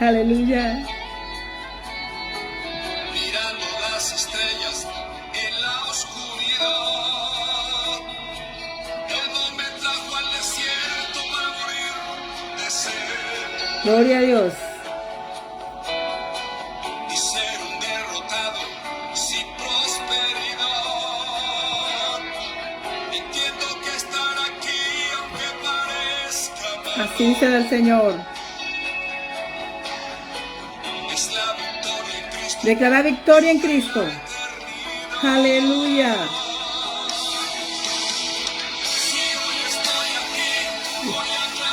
Aleluya. Mirando las estrellas en la oscuridad, Él no me trajo al desierto para morir de sed Gloria a Dios. y ser un derrotado sin prosperidad. Entiendo que estar aquí, aunque parezca mal, Así será el Señor. es la victoria en Cristo. Declara victoria en Cristo. Aleluya.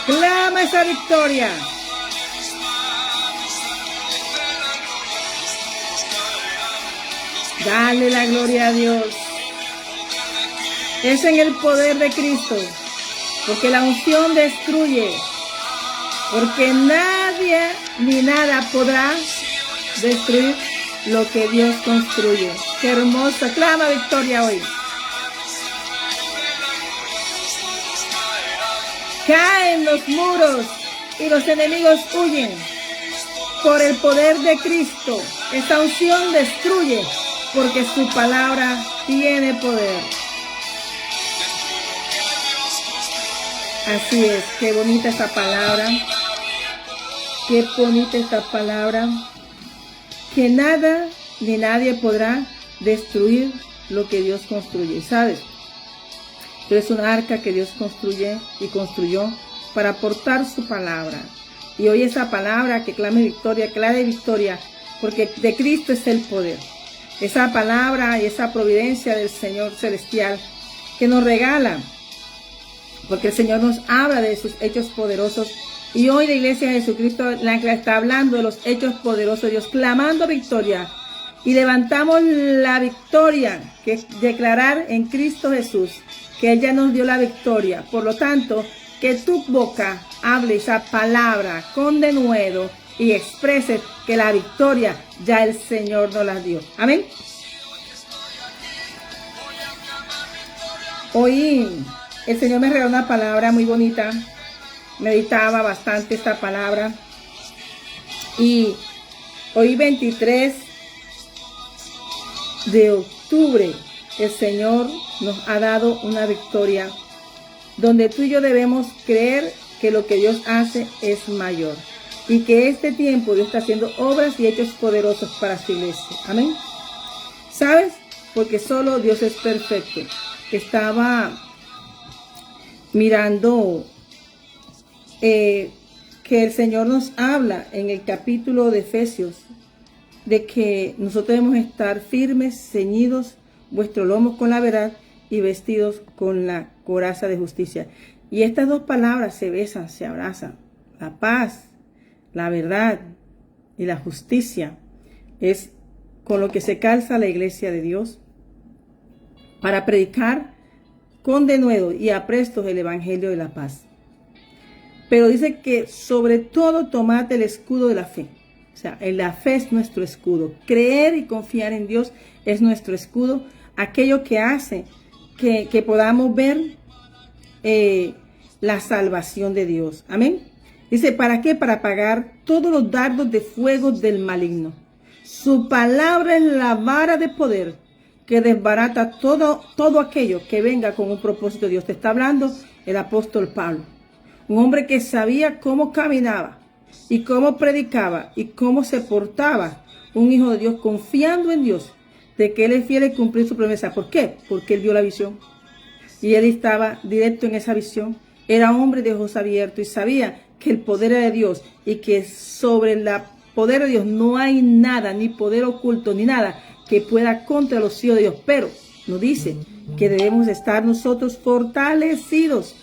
Clama esa victoria. Dale la gloria a Dios. Es en el poder de Cristo. Porque la unción destruye. Porque nadie ni nada podrá destruir lo que Dios construye. Qué hermosa. Clama victoria hoy. Caen los muros y los enemigos huyen. Por el poder de Cristo, esta unción destruye, porque su palabra tiene poder. Así es, qué bonita esta palabra. Qué bonita esta palabra. Que nada ni nadie podrá destruir lo que Dios construye. ¿Sabes? Es un arca que Dios construye y construyó para portar su palabra. Y hoy esa palabra que clame victoria, clame victoria, porque de Cristo es el poder. Esa palabra y esa providencia del Señor celestial que nos regala, porque el Señor nos habla de sus hechos poderosos. Y hoy la Iglesia de Jesucristo está hablando de los hechos poderosos de Dios, clamando victoria. Y levantamos la victoria, que es declarar en Cristo Jesús que Él ya nos dio la victoria. Por lo tanto, que tu boca hable esa palabra con denuedo y exprese que la victoria ya el Señor nos la dio. Amén. Hoy el Señor me regaló una palabra muy bonita. Meditaba bastante esta palabra. Y hoy 23 de octubre, el Señor nos ha dado una victoria donde tú y yo debemos creer que lo que Dios hace es mayor y que este tiempo Dios está haciendo obras y hechos poderosos para su iglesia. Amén. ¿Sabes? Porque solo Dios es perfecto. Estaba mirando que el Señor nos habla en el capítulo de Efesios de que nosotros debemos estar firmes, ceñidos vuestros lomos con la verdad y vestidos con la coraza de justicia. Y estas dos palabras se besan, se abrazan. La paz, la verdad y la justicia es con lo que se calza la iglesia de Dios para predicar con denuedo y aprestos el evangelio de la paz. Pero dice que sobre todo tomad el escudo de la fe. O sea, la fe es nuestro escudo. Creer y confiar en Dios es nuestro escudo. Aquello que hace que podamos ver la salvación de Dios. Amén. Dice, ¿para qué? Para apagar todos los dardos de fuego del maligno. Su palabra es la vara de poder que desbarata todo aquello que venga con un propósito de Dios. Te está hablando el apóstol Pablo. Un hombre que sabía cómo caminaba y cómo predicaba y cómo se portaba. Un hijo de Dios confiando en Dios, de que Él es fiel y cumplir su promesa. ¿Por qué? Porque Él vio la visión. Y Él estaba directo en esa visión. Era hombre de ojos abiertos y sabía que el poder era de Dios y que sobre el poder de Dios no hay nada, ni poder oculto, ni nada que pueda contra los hijos de Dios. Pero nos dice que debemos estar nosotros fortalecidos,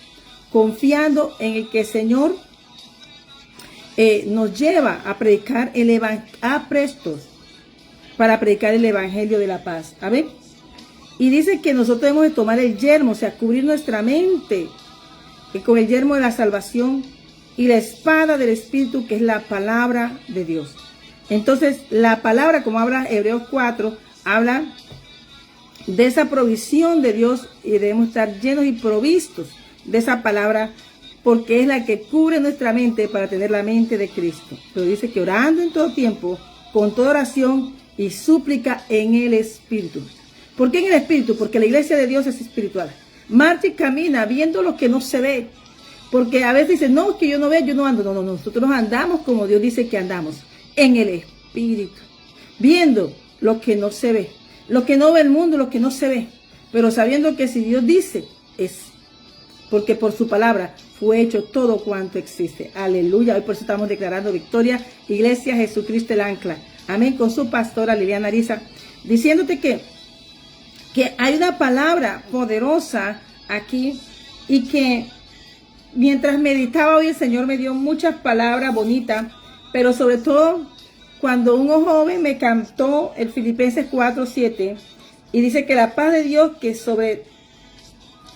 confiando en el que el Señor nos lleva a predicar a prestos para predicar el evangelio de la paz. Amén. Y dice que nosotros debemos de tomar el yermo, o sea, cubrir nuestra mente con el yermo de la salvación y la espada del Espíritu, que es la palabra de Dios. Entonces, la palabra, como habla Hebreos 4, habla de esa provisión de Dios y debemos estar llenos y provistos de esa palabra porque es la que cubre nuestra mente para tener la mente de Cristo. Pero dice que orando en todo tiempo, con toda oración y súplica en el Espíritu. ¿Por qué en el Espíritu? Porque la iglesia de Dios es espiritual. Marcha y camina viendo lo que no se ve. Porque a veces dicen, no, es que yo no veo, yo no ando. No, nosotros andamos como Dios dice que andamos, en el Espíritu. Viendo lo que no se ve. Lo que no ve el mundo, lo que no se ve. Pero sabiendo que si Dios dice, es. Porque por su palabra fue hecho todo cuanto existe. Aleluya. Hoy por eso estamos declarando victoria. Iglesia Jesucristo el ancla. Amén. Con su pastora Liliana Ariza. Diciéndote que hay una palabra poderosa aquí. Y que mientras meditaba hoy el Señor me dio muchas palabras bonitas. Pero sobre todo cuando un joven me cantó el Filipenses 4:7. Y dice que la paz de Dios que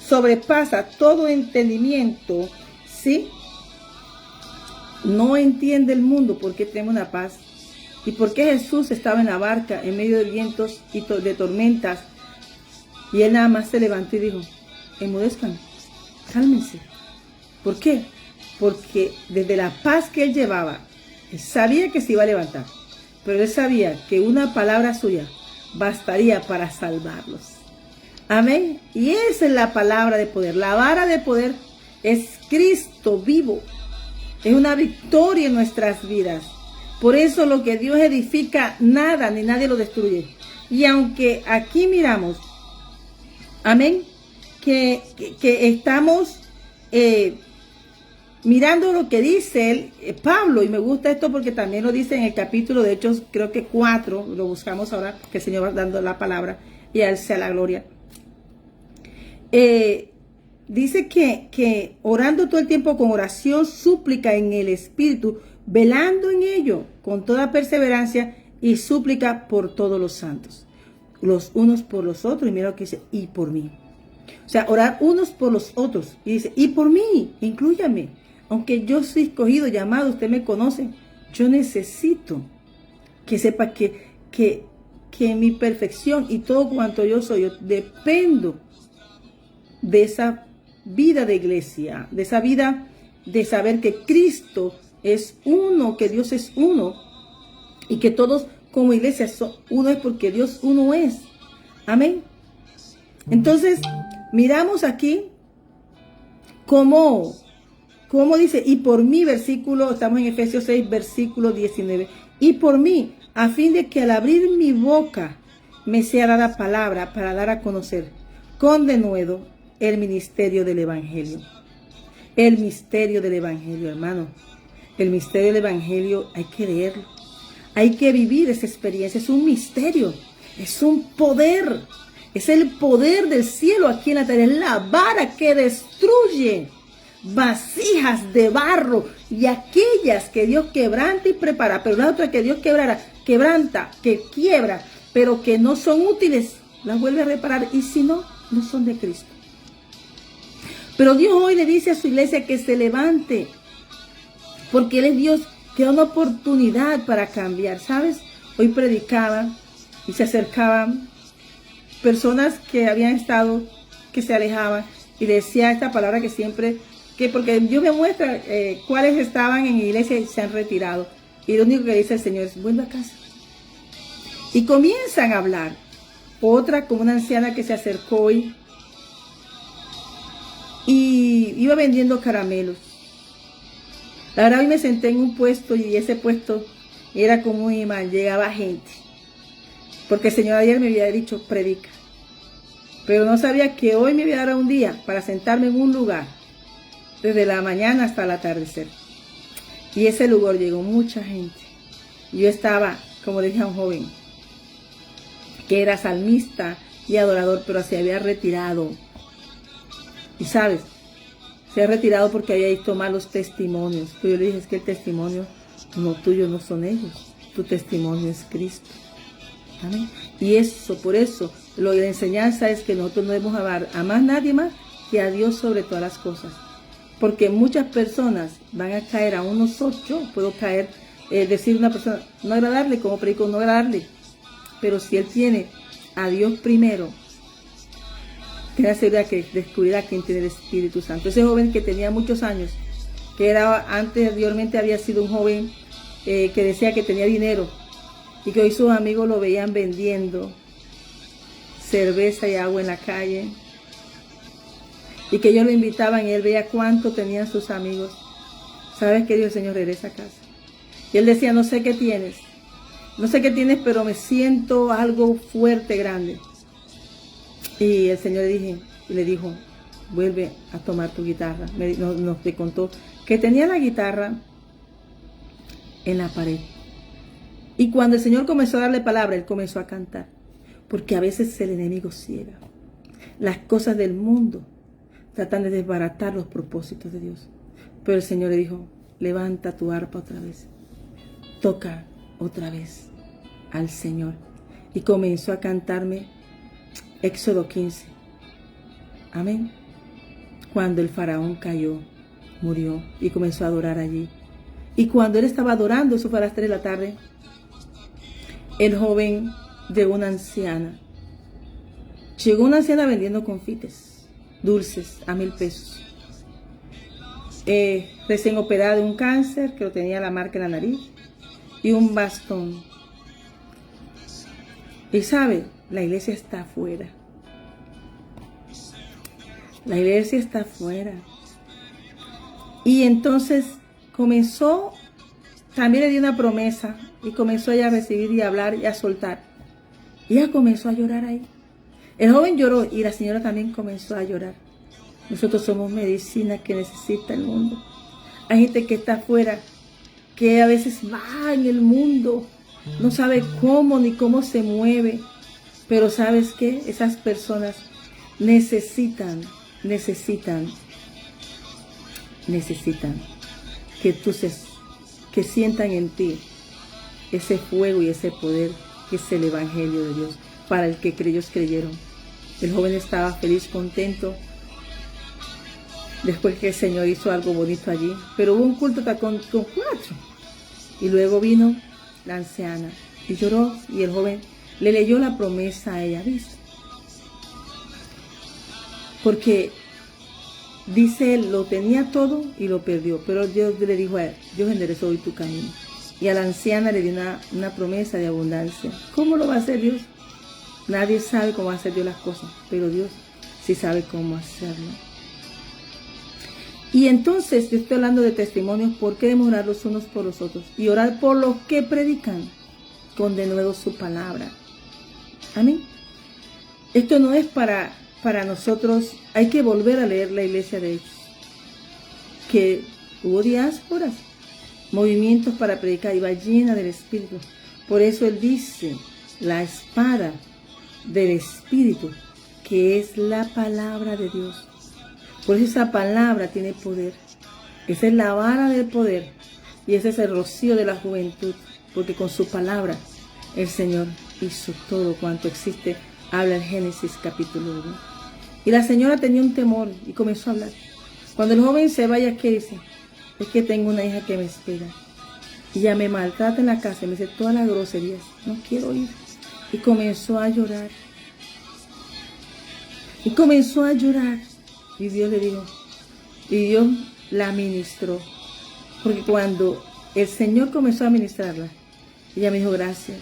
sobrepasa todo entendimiento, ¿sí? No entiende el mundo por qué tenemos una paz. Y por qué Jesús estaba en la barca en medio de vientos y de tormentas. Y él nada más se levantó y dijo, enmudezcan, cálmense. ¿Por qué? Porque desde la paz que él llevaba, él sabía que se iba a levantar. Pero él sabía que una palabra suya bastaría para salvarlos. Amén. Y esa es la palabra de poder. La vara de poder es Cristo vivo. Es una victoria en nuestras vidas. Por eso lo que Dios edifica, nada ni nadie lo destruye. Y aunque aquí miramos, amén, que estamos mirando lo que dice Pablo, y me gusta esto porque también lo dice en el capítulo de Hechos, creo que 4, lo buscamos ahora, que el Señor va dando la palabra, y a él sea la gloria. Dice que orando todo el tiempo con oración, súplica en el Espíritu, velando en ello con toda perseverancia y súplica por todos los santos, los unos por los otros, y mira lo que dice, y por mí. O sea, orar unos por los otros, y dice, y por mí, inclúyame, aunque yo soy escogido, llamado, usted me conoce, yo necesito que sepa que mi perfección y todo cuanto yo soy, yo dependo de esa vida de iglesia, de esa vida de saber que Cristo es uno, que Dios es uno y que todos como iglesia son uno, es porque Dios uno es. Amén. Entonces, miramos aquí cómo dice, y por mí, versículo, estamos en Efesios 6, versículo 19, y por mí, a fin de que al abrir mi boca me sea dada palabra para dar a conocer con denuedo el misterio del Evangelio. El misterio del Evangelio, hermano. El misterio del Evangelio hay que leerlo. Hay que vivir esa experiencia. Es un misterio. Es un poder. Es el poder del cielo aquí en la tierra. Es la vara que destruye vasijas de barro y aquellas que Dios quebranta y prepara. Pero la otra que Dios quebranta, que quiebra, pero que no son útiles, las vuelve a reparar. Y si no, no son de Cristo. Pero Dios hoy le dice a su iglesia que se levante, porque Él es Dios que da una oportunidad para cambiar, ¿sabes? Hoy predicaba y se acercaban personas que habían estado, que se alejaban, y decía esta palabra que siempre, que porque Dios me muestra cuáles estaban en iglesia y se han retirado. Y lo único que dice el Señor es, vuelve a casa. Y comienzan a hablar. Otra, como una anciana que se acercó hoy, y iba vendiendo caramelos. La verdad, hoy me senté en un puesto y ese puesto era como un imán, llegaba gente. Porque el Señor ayer me había dicho, predica. Pero no sabía que hoy me iba a dar un día para sentarme en un lugar, desde la mañana hasta el atardecer. Y ese lugar llegó mucha gente. Yo estaba, como le dije a un joven, que era salmista y adorador, pero se había retirado. Y sabes, se ha retirado porque había visto malos testimonios. Pero yo le dije, es que el testimonio no tuyo no son ellos. Tu testimonio es Cristo. ¿Amén? Y eso, por eso, la enseñanza es que nosotros no debemos amar a más nadie más que a Dios sobre todas las cosas. Porque muchas personas van a caer, aún nosotros, puedo caer, decir a una persona, no agradarle, como predico, no agradarle. Pero si él tiene a Dios primero, tenga seguridad que descubrirá quién tiene el Espíritu Santo. Ese joven que tenía muchos años, que anteriormente había sido un joven que decía que tenía dinero y que hoy sus amigos lo veían vendiendo cerveza y agua en la calle, y que ellos lo invitaban y él veía cuánto tenían sus amigos. ¿Sabes qué dijo el Señor? Regresa a casa. Y él decía, no sé qué tienes, pero me siento algo fuerte, grande. Y el Señor le dijo, vuelve a tomar tu guitarra. Nos contó que tenía la guitarra en la pared. Y cuando el Señor comenzó a darle palabra, él comenzó a cantar. Porque a veces el enemigo ciega. Las cosas del mundo tratan de desbaratar los propósitos de Dios. Pero el Señor le dijo, levanta tu arpa otra vez. Toca otra vez al Señor. Y comenzó a cantarme Éxodo 15. Amén. Cuando el faraón cayó, murió y comenzó a adorar allí. Y cuando él estaba adorando, eso fue a las 3 de la tarde, el joven de una anciana. Llegó una anciana vendiendo confites, dulces, a 1,000 pesos. Recién operada de un cáncer, que lo tenía la marca en la nariz, y un bastón. Y sabe, la iglesia está afuera. La iglesia está afuera. Y entonces comenzó, también le dio una promesa, y comenzó ella a recibir y a hablar y a soltar. Y ella comenzó a llorar ahí. El joven lloró y la señora también comenzó a llorar. Nosotros somos medicina que necesita el mundo. Hay gente que está afuera, que a veces va en el mundo, no sabe cómo ni cómo se mueve. Pero ¿sabes qué? Esas personas necesitan que sientan en ti ese fuego y ese poder que es el Evangelio de Dios, para el que ellos creyeron. El joven estaba feliz, contento, después que el Señor hizo algo bonito allí. Pero hubo un culto con 4. Y luego vino la anciana y lloró, y el joven le leyó la promesa a ella, ¿viste? Porque dice él, lo tenía todo y lo perdió, pero Dios le dijo a él, Dios enderezó hoy tu camino. Y a la anciana le dio una promesa de abundancia. ¿Cómo lo va a hacer Dios? Nadie sabe cómo va a hacer Dios las cosas, pero Dios sí sabe cómo hacerlo. Y entonces yo estoy hablando de testimonios. ¿Por qué debemos orar los unos por los otros? Y orar por los que predican con de nuevo su palabra. Amén. Esto no es para nosotros. Hay que volver a leer la iglesia de Hechos, que hubo diásporas, movimientos para predicar, iba llena del Espíritu. Por eso él dice, la espada del Espíritu, que es la palabra de Dios. Por eso esa palabra tiene poder. Esa es la vara del poder, y ese es el rocío de la juventud, porque con su palabra el Señor hizo todo cuanto existe. Habla en Génesis capítulo 1. Y la señora tenía un temor y comenzó a hablar. Cuando el joven se vaya, ¿qué dice? Es que tengo una hija que me espera. Y ella me maltrata en la casa, me dice todas las groserías. No quiero ir. Y comenzó a llorar. Y comenzó a llorar. Y Dios le dijo, y Dios la ministró. Porque cuando el Señor comenzó a ministrarla, ella me dijo, gracias,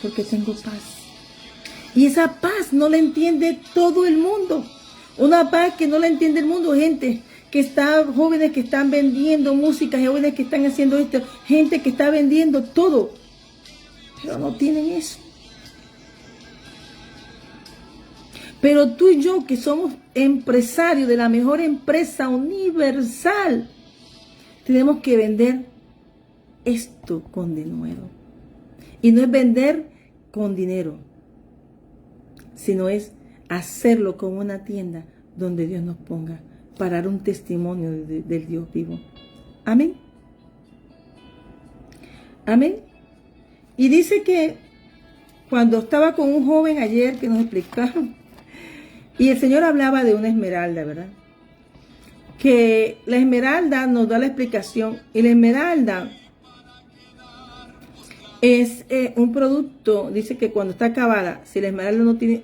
porque tengo paz. Y esa paz no la entiende todo el mundo. Una paz que no la entiende el mundo, gente que está, jóvenes que están vendiendo música, jóvenes que están haciendo esto, gente que está vendiendo todo, pero no tienen eso. Pero tú y yo, que somos empresarios de la mejor empresa universal, tenemos que vender esto con denuedo. Y no es vender con dinero, sino es hacerlo como una tienda donde Dios nos ponga para dar un testimonio del Dios vivo. Amén. Amén. Y dice que cuando estaba con un joven ayer que nos explicaron, y el Señor hablaba de una esmeralda, ¿verdad? Que la esmeralda nos da la explicación, y la esmeralda es un producto, dice que cuando está acabada, si la esmeralda no tiene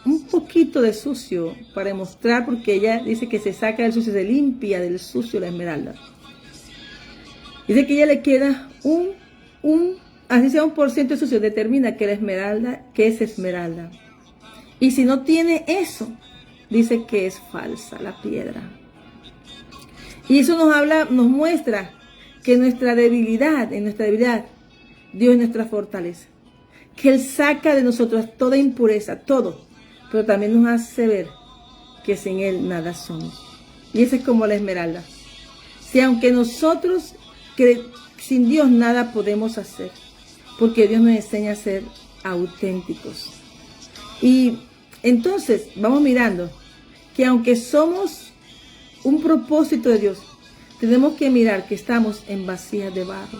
un poquito de sucio para demostrar, porque ella dice que se saca del sucio, se limpia del sucio la esmeralda. Dice que ella le queda así sea 1% de sucio, determina que la esmeralda, que es esmeralda. Y si no tiene eso, dice que es falsa la piedra. Y eso nos muestra que en nuestra debilidad, Dios es nuestra fortaleza. Que Él saca de nosotros toda impureza, todo. Pero también nos hace ver que sin Él nada somos. Y esa es como la esmeralda. Si aunque nosotros sin Dios nada podemos hacer, porque Dios nos enseña a ser auténticos. Y entonces vamos mirando que aunque somos un propósito de Dios, tenemos que mirar que estamos en vasijas de barro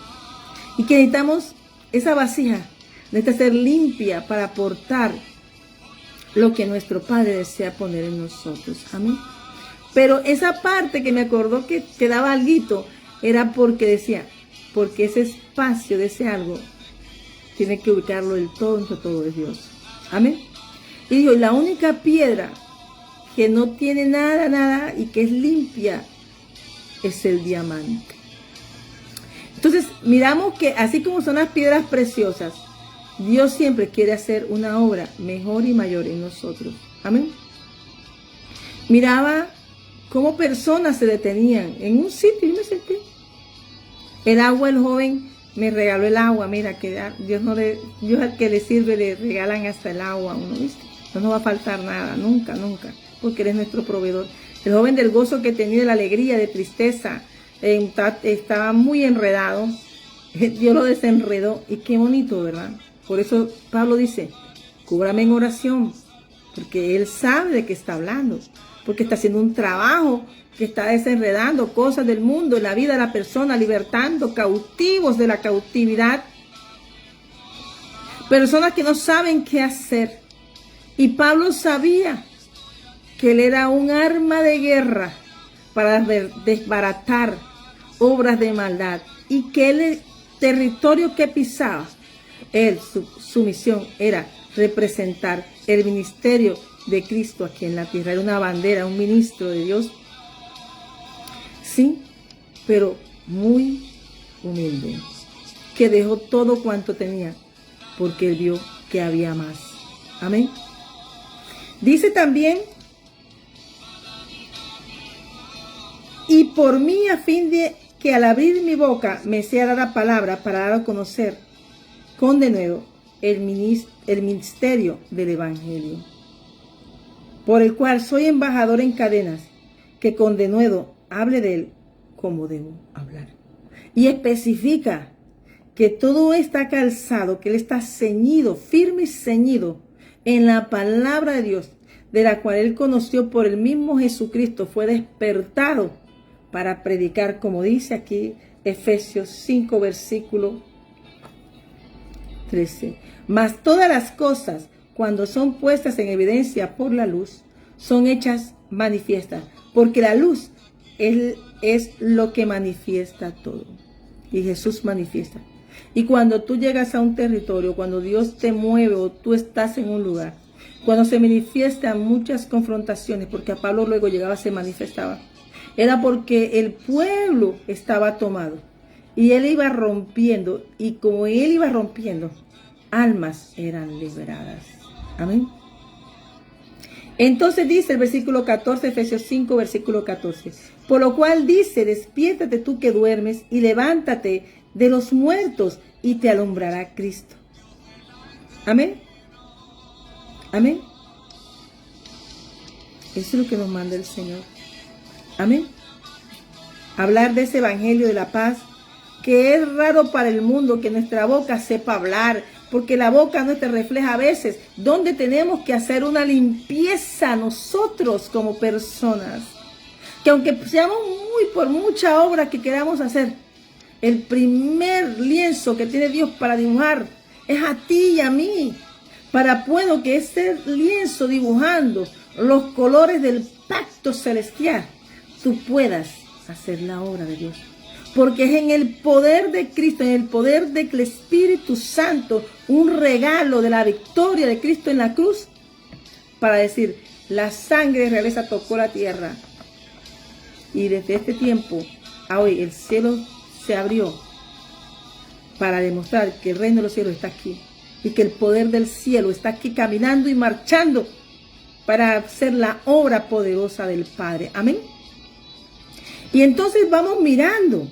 y que necesitamos, esa vasija necesita ser limpia para aportar lo que nuestro Padre desea poner en nosotros. Amén. Pero esa parte que me acordó que quedaba alguito era porque decía, porque ese espacio de ese algo tiene que ubicarlo del todo entre todo de Dios. Amén. Y dijo, la única piedra que no tiene nada y que es limpia es el diamante. Entonces miramos que así como son las piedras preciosas, Dios siempre quiere hacer una obra mejor y mayor en nosotros. Amén. Miraba cómo personas se detenían en un sitio y me senté. El agua, el joven me regaló el agua. Mira que Dios al que le sirve le regalan hasta el agua. Uno, ¿viste? No nos va a faltar nada, nunca, porque Él es nuestro proveedor. El joven del gozo que tenía, de la alegría, de tristeza, estaba muy enredado. Dios lo desenredó y qué bonito, ¿verdad? Por eso Pablo dice, cúbrame en oración, porque Él sabe de qué está hablando, porque está haciendo un trabajo que está desenredando cosas del mundo, en la vida de la persona, libertando cautivos de la cautividad, personas que no saben qué hacer. Y Pablo sabía que Él era un arma de guerra para desbaratar obras de maldad, y que el territorio que pisaba, su misión era representar el ministerio de Cristo aquí en la tierra. Era una bandera, un ministro de Dios, sí, pero muy humilde, que dejó todo cuanto tenía porque Él vio que había más. Amén. Dice también, y por mí, a fin de que al abrir mi boca me sea dada palabra para dar a conocer con denuedo el ministerio del Evangelio, por el cual soy embajador en cadenas, que con denuedo hable de él como debo hablar. Y especifica que todo está calzado, que Él está ceñido, firme y ceñido en la palabra de Dios, de la cual Él conoció por el mismo Jesucristo, fue despertado para predicar, como dice aquí Efesios 5, versículo 13. Mas todas las cosas, cuando son puestas en evidencia por la luz, son hechas manifiestas, porque la luz es lo que manifiesta todo. Y Jesús manifiesta. Y cuando tú llegas a un territorio, cuando Dios te mueve o tú estás en un lugar, cuando se manifiestan muchas confrontaciones, porque a Pablo luego llegaba, se manifestaba, era porque el pueblo estaba tomado y él iba rompiendo, y como él iba rompiendo, almas eran liberadas. Amén. Entonces dice el versículo 14, Efesios 5, versículo 14, por lo cual dice, despiértate tú que duermes y levántate de los muertos y te alumbrará Cristo. Amén. Amén. Eso es lo que nos manda el Señor. Amén. Hablar de ese evangelio de la paz, que es raro para el mundo que nuestra boca sepa hablar, porque la boca no te refleja a veces donde tenemos que hacer una limpieza nosotros como personas. Que aunque seamos por mucha obra que queramos hacer, el primer lienzo que tiene Dios para dibujar es a ti y a mí, para puedo que ese lienzo dibujando los colores del pacto celestial, tú puedas hacer la obra de Dios. Porque es en el poder de Cristo, en el poder del Espíritu Santo, un regalo de la victoria de Cristo en la cruz, para decir, la sangre de realeza tocó la tierra. Y desde este tiempo a hoy el cielo se abrió para demostrar que el reino de los cielos está aquí. Y que el poder del cielo está aquí caminando y marchando para hacer la obra poderosa del Padre. Amén. Y entonces vamos mirando.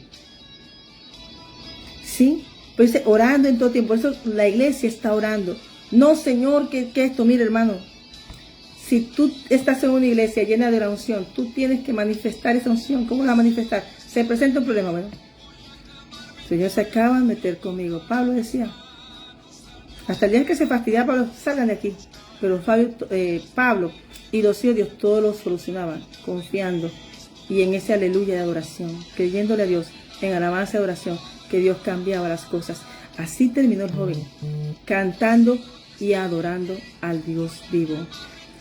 ¿Sí? Pues orando en todo tiempo. Por eso la iglesia está orando. No, Señor, que esto, mire, hermano. Si tú estás en una iglesia llena de la unción, tú tienes que manifestar esa unción. ¿Cómo la manifestar? Se presenta un problema, ¿verdad? El Señor se acaba de meter conmigo. Pablo decía, hasta el día que se fastidiaba, Pablo, salgan de aquí. Pero Pablo y los hijos de Dios todos lo solucionaban, confiando. Y en ese aleluya de adoración, creyéndole a Dios, en alabanza de oración, que Dios cambiaba las cosas. Así terminó el joven, cantando y adorando al Dios vivo.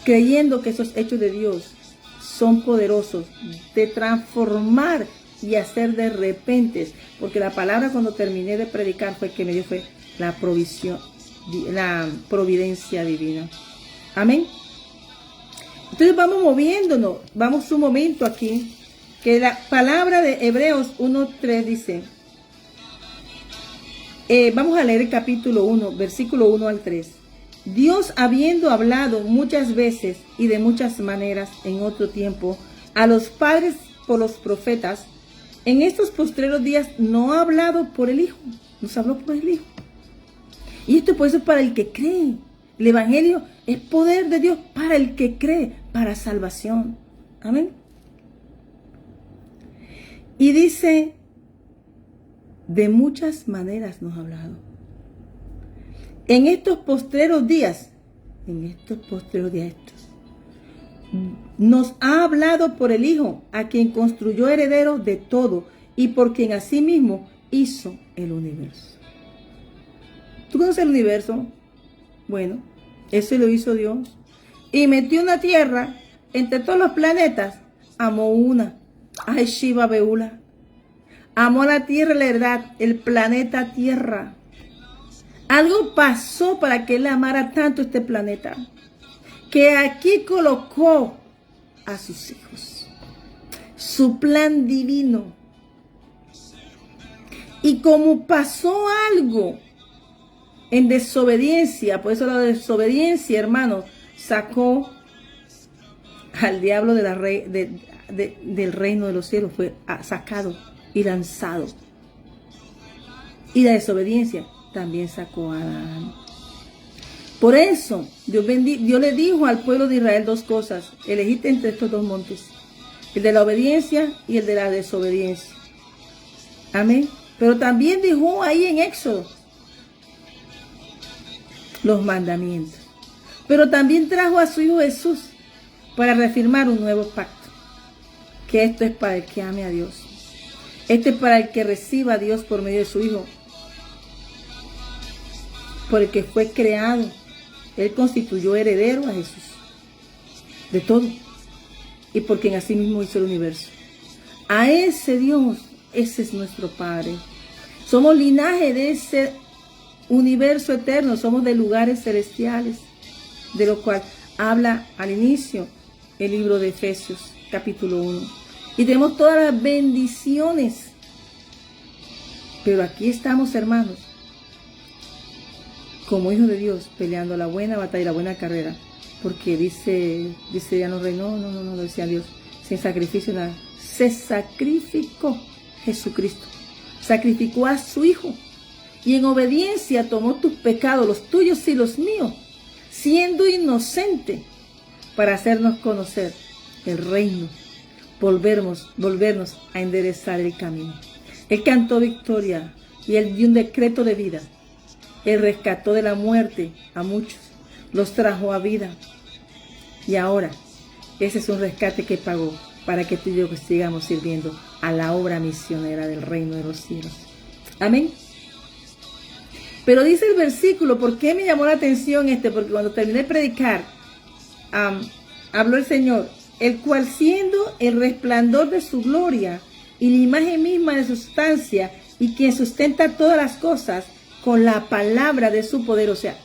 Creyendo que esos hechos de Dios son poderosos de transformar y hacer de repente. Porque la palabra cuando terminé de predicar fue que me dio fue la provisión, la providencia divina. Amén. Entonces vamos moviéndonos, vamos un momento aquí, que la palabra de Hebreos 1:3 dice, vamos a leer el capítulo 1, versículo 1 al 3. Dios, habiendo hablado muchas veces y de muchas maneras en otro tiempo a los padres por los profetas, en estos postreros días no ha hablado por el Hijo, nos habló por el Hijo. Y esto puede ser para el que cree. El Evangelio es poder de Dios para el que cree, para salvación. Amén. Y dice, de muchas maneras nos ha hablado. En estos postreros días, nos ha hablado por el Hijo, a quien construyó heredero de todo y por quien asimismo hizo el universo. ¿Tú conoces el universo? Bueno, ese lo hizo Dios. Y metió una tierra entre todos los planetas. Amó una. Ay, Shiva Beula. Amó la tierra, la verdad, el planeta Tierra. Algo pasó para que Él amara tanto este planeta, que aquí colocó a sus hijos. Su plan divino. Y como pasó algo en desobediencia, por eso la desobediencia, hermanos, sacó al diablo del reino de los cielos, fue sacado y lanzado. Y la desobediencia también sacó a Adán. Por eso Dios le dijo al pueblo de Israel dos cosas: elegiste entre estos dos montes, el de la obediencia y el de la desobediencia. Amén. Pero también dijo ahí en Éxodo los mandamientos. Pero también trajo a su Hijo Jesús para reafirmar un nuevo pacto. Que esto es para el que ame a Dios. Este es para el que reciba a Dios por medio de su Hijo. Por el que fue creado. Él constituyó heredero a Jesús. De todo. Y por quien así mismo hizo el universo. A ese Dios, ese es nuestro Padre. Somos linaje de ese universo eterno. Somos de lugares celestiales. De lo cual habla al inicio el libro de Efesios, capítulo 1. Y tenemos todas las bendiciones. Pero aquí estamos, hermanos, como hijos de Dios, peleando la buena batalla y la buena carrera. Porque dice ya no reinó, no, decía Dios, sin sacrificio nada. Se sacrificó Jesucristo. Sacrificó a su Hijo. Y en obediencia tomó tus pecados, los tuyos y los míos, siendo inocente, para hacernos conocer el reino, volvernos a enderezar el camino. Él cantó victoria y Él dio un decreto de vida. Él rescató de la muerte a muchos, los trajo a vida. Y ahora, ese es un rescate que pagó para que tú y yo sigamos sirviendo a la obra misionera del reino de los cielos. Amén. Pero dice el versículo, ¿por qué me llamó la atención Porque cuando terminé de predicar, habló el Señor, el cual siendo el resplandor de su gloria y la imagen misma de su sustancia, y quien sustenta todas las cosas con la palabra de su poder. O sea,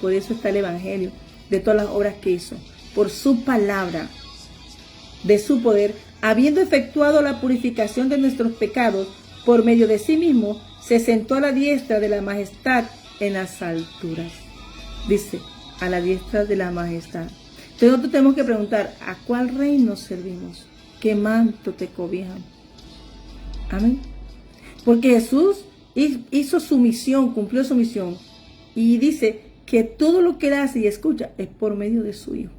por eso está el Evangelio. de todas las obras que hizo, por su palabra, de su poder, habiendo efectuado la purificación de nuestros pecados, por medio de sí mismo, se sentó a la diestra de la majestad en las alturas. Dice, a la diestra de la majestad. Entonces nosotros tenemos que preguntar, ¿a cuál reino servimos? ¿Qué manto te cobijan? Amén. Porque Jesús hizo su misión, cumplió su misión. Y dice que todo lo que él hace y escucha es por medio de su Hijo.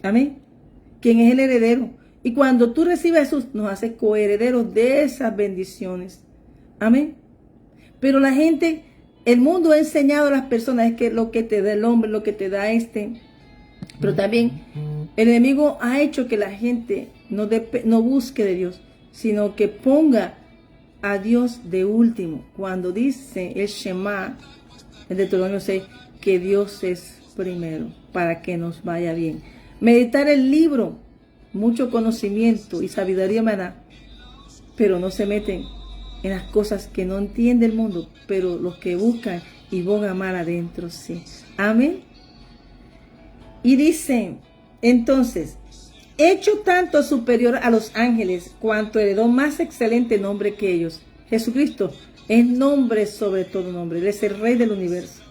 Amén. Quien es el heredero. Y cuando tú recibes a Jesús, nos hace coherederos de esas bendiciones. Amén. Pero la gente, el mundo ha enseñado a las personas es que lo que te da el hombre, lo que te da Pero también el enemigo ha hecho que la gente no busque de Dios, sino que ponga a Dios de último. Cuando dice el Shema, el Deuteronomio 6, que Dios es primero para que nos vaya bien. Meditar el libro, mucho conocimiento y sabiduría humana, pero no se meten en las cosas que no entiende el mundo, pero los que buscan y bogan mal adentro, sí. Amén. Y dice, entonces, hecho tanto superior a los ángeles, cuanto heredó más excelente nombre que ellos. Jesucristo es nombre sobre todo nombre. Él es el Rey del universo.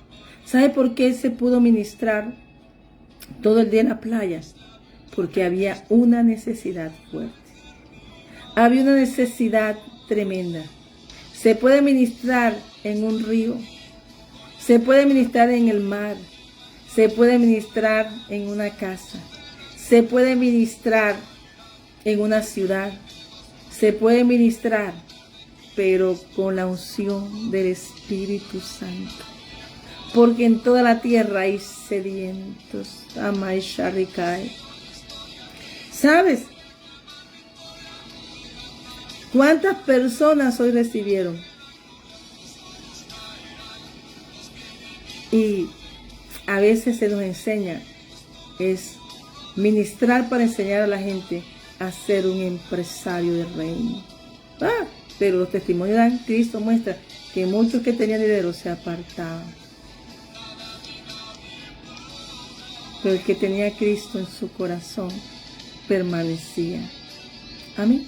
¿Sabe por qué él se pudo ministrar todo el día en la playa? Porque había una necesidad fuerte. Había una necesidad tremenda. Se puede ministrar en un río. Se puede ministrar en el mar. Se puede ministrar en una casa. Se puede ministrar en una ciudad. Se puede ministrar, pero con la unción del Espíritu Santo. Porque en toda la tierra hay sedientos. Amai Sharikai. ¿Sabes cuántas personas hoy recibieron? Y a veces se nos enseña es ministrar para enseñar a la gente a ser un empresario del reino. Pero los testimonios de Cristo muestran que muchos que tenían dinero se apartaban. Pero el que tenía a Cristo en su corazón permanecía. Amén.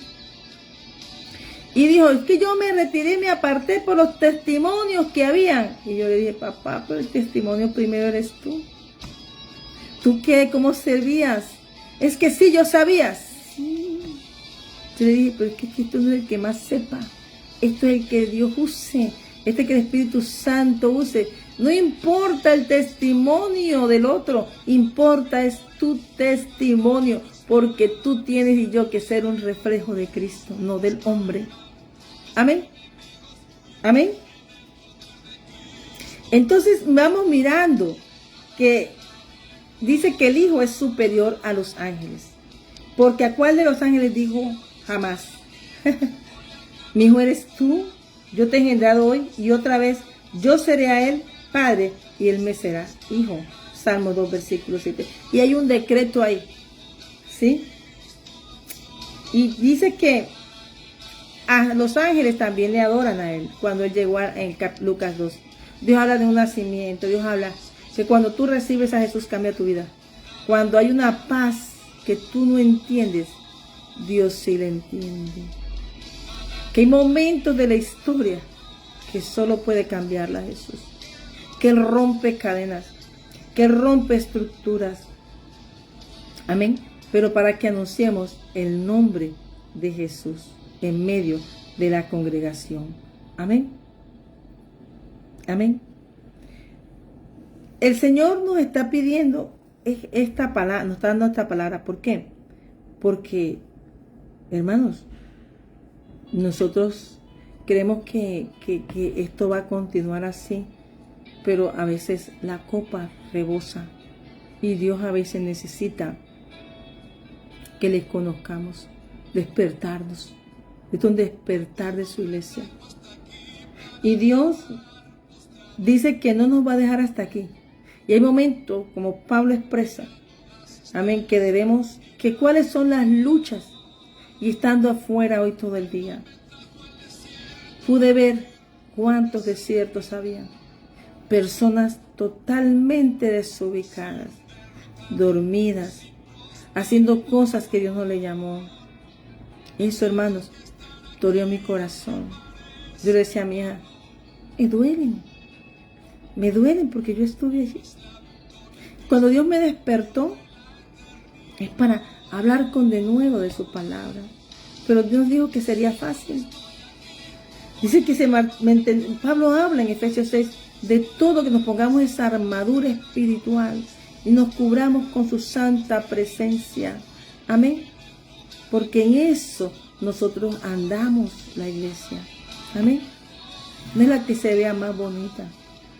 Y dijo, es que yo me retiré, me aparté por los testimonios que habían. Y yo le dije, papá, pero el testimonio primero eres tú. ¿Tú qué? ¿Cómo servías? Es que sí, yo sabía. Sí. Yo le dije, pero es que esto no es el que más sepa. Esto es el que Dios use. Este es que el Espíritu Santo use. No importa el testimonio del otro. Importa es tu testimonio. Porque tú tienes y yo que ser un reflejo de Cristo, no del hombre. Amén. Amén. Entonces vamos mirando que dice que el Hijo es superior a los ángeles. Porque ¿a cuál de los ángeles dijo? Jamás. Mi hijo eres tú, yo te he engendrado hoy y otra vez yo seré a él padre y él me será hijo. Salmo 2, versículo 7. Y hay un decreto ahí. ¿Sí? Y dice que a los ángeles también le adoran a él cuando él llegó en Lucas 2. Dios habla de un nacimiento, Dios habla que cuando tú recibes a Jesús cambia tu vida. Cuando hay una paz que tú no entiendes, Dios sí la entiende. Que hay momentos de la historia que solo puede cambiarla Jesús. Que Él rompe cadenas, que Él rompe estructuras. Amén. Pero para que anunciemos el nombre de Jesús en medio de la congregación. Amén. Amén. El Señor nos está pidiendo esta palabra, nos está dando esta palabra. ¿Por qué? Porque, hermanos, nosotros creemos que esto va a continuar así, pero a veces la copa rebosa y Dios a veces necesita que les conozcamos, despertarnos. Es un despertar de su iglesia. Y Dios dice que no nos va a dejar hasta aquí. Y hay momentos, como Pablo expresa, amén, que debemos, que cuáles son las luchas. Y estando afuera hoy todo el día, pude ver cuántos desiertos había. personas totalmente desubicadas, dormidas, haciendo cosas que Dios no le llamó. Y eso, hermanos, dolió mi corazón. Yo le decía a mi hija, me duelen porque yo estuve allí. Cuando Dios me despertó, es para hablar con denuedo de su palabra. Pero Dios dijo que sería fácil. Dice que Pablo habla en Efesios 6 de todo, que nos pongamos esa armadura espiritual y nos cubramos con su santa presencia. Amén. Porque en eso nosotros andamos la iglesia. Amén. No es la que se vea más bonita,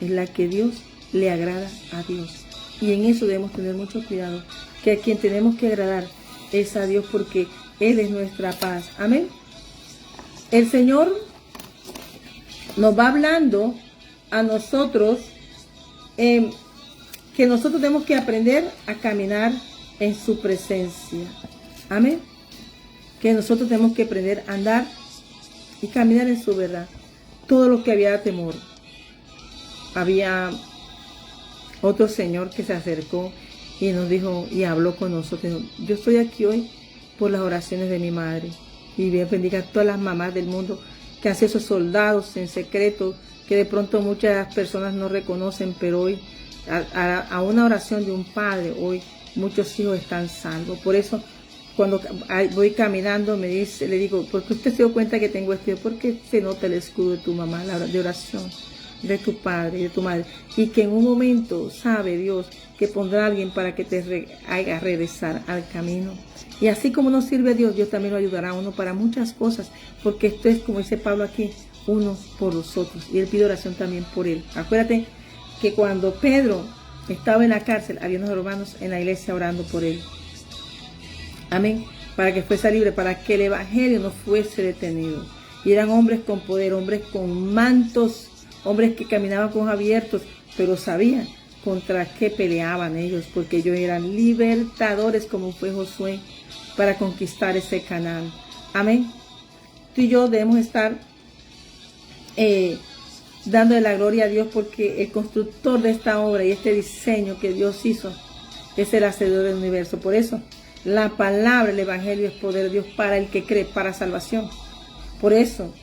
es la que Dios le agrada a Dios. Y en eso debemos tener mucho cuidado, que a quien tenemos que agradar es a Dios, porque Él es nuestra paz. Amén. El Señor nos va hablando a nosotros que nosotros tenemos que aprender a caminar en su presencia. Amén. Que nosotros tenemos que aprender a andar y caminar en su verdad. Todo lo que había temor. Había otro señor que se acercó y nos dijo y habló con nosotros. Yo estoy aquí hoy por las oraciones de mi madre. Y Dios bendiga a todas las mamás del mundo que hacen esos soldados en secreto, que de pronto muchas personas no reconocen, pero hoy a una oración de un padre, hoy muchos hijos están salvos. Por eso cuando voy caminando le digo, ¿por qué usted se dio cuenta que tengo esto? Porque se nota el escudo de tu mamá, la de oración de tu padre y de tu madre, y que en un momento sabe Dios que pondrá a alguien para que te haga regresar al camino. Y así como nos sirve a Dios, Dios también lo ayudará a uno para muchas cosas, porque esto es, como dice Pablo aquí, unos por los otros, y él pide oración también por él. Acuérdate que cuando Pedro estaba en la cárcel, había unos hermanos en la iglesia orando por él. Amén. Para que fuese libre, para que el evangelio no fuese detenido. Y eran hombres con poder, hombres con mantos, hombres que caminaban con ojos abiertos, pero sabían contra qué peleaban ellos, porque ellos eran libertadores, como fue Josué, para conquistar ese Canaán. Amén. Tú y yo debemos estar dándole la gloria a Dios, porque el constructor de esta obra y este diseño que Dios hizo es el hacedor del universo. Por eso la palabra, el evangelio es poder de Dios para el que cree, para salvación. Por eso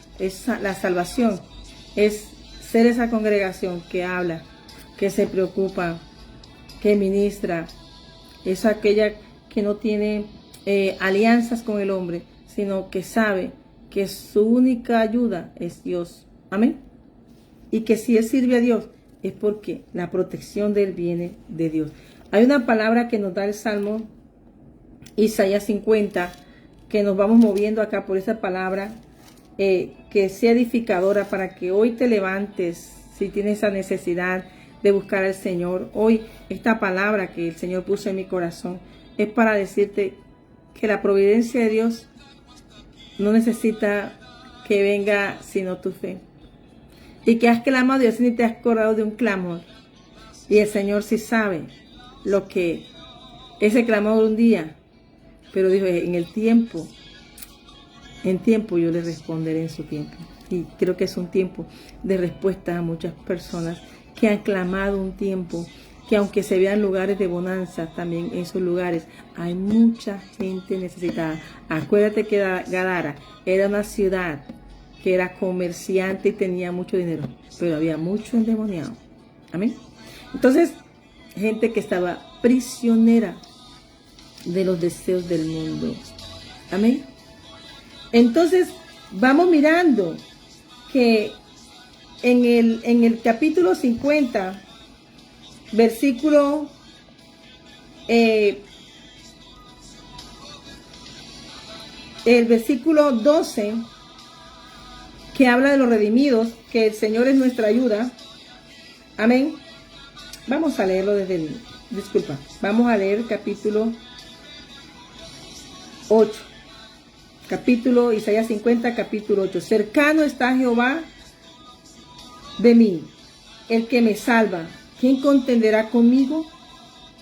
la salvación es ser esa congregación que habla, que se preocupa, que ministra. Es aquella que no tiene alianzas con el hombre, sino que sabe que su única ayuda es Dios. Amén. Y que si él sirve a Dios es porque la protección de él viene de Dios. Hay una palabra que nos da el Salmo Isaías 50, que nos vamos moviendo acá por esa palabra, que sea edificadora para que hoy te levantes si tienes esa necesidad de buscar al Señor. Hoy esta palabra que el Señor puso en mi corazón es para decirte que la providencia de Dios no necesita que venga sino tu fe, y que has clamado a Dios y te has acordado de un clamor, y el Señor sí sabe lo que ese clamor de un día, pero dijo, en tiempo yo le responderé en su tiempo. Y creo que es un tiempo de respuesta a muchas personas que han clamado un tiempo, que aunque se vean lugares de bonanza, también en esos lugares hay mucha gente necesitada. Acuérdate que Gadara era una ciudad que era comerciante y tenía mucho dinero, pero había mucho endemoniado. Amén. Entonces, gente que estaba prisionera de los deseos del mundo. Amén. Entonces, vamos mirando que en el capítulo 50, versículo el versículo 12, que habla de los redimidos, que el Señor es nuestra ayuda. Amén. Vamos a leerlo vamos a leer capítulo 8. Capítulo Isaías 50, capítulo 8. Cercano está Jehová de mí, el que me salva. ¿Quién contenderá conmigo?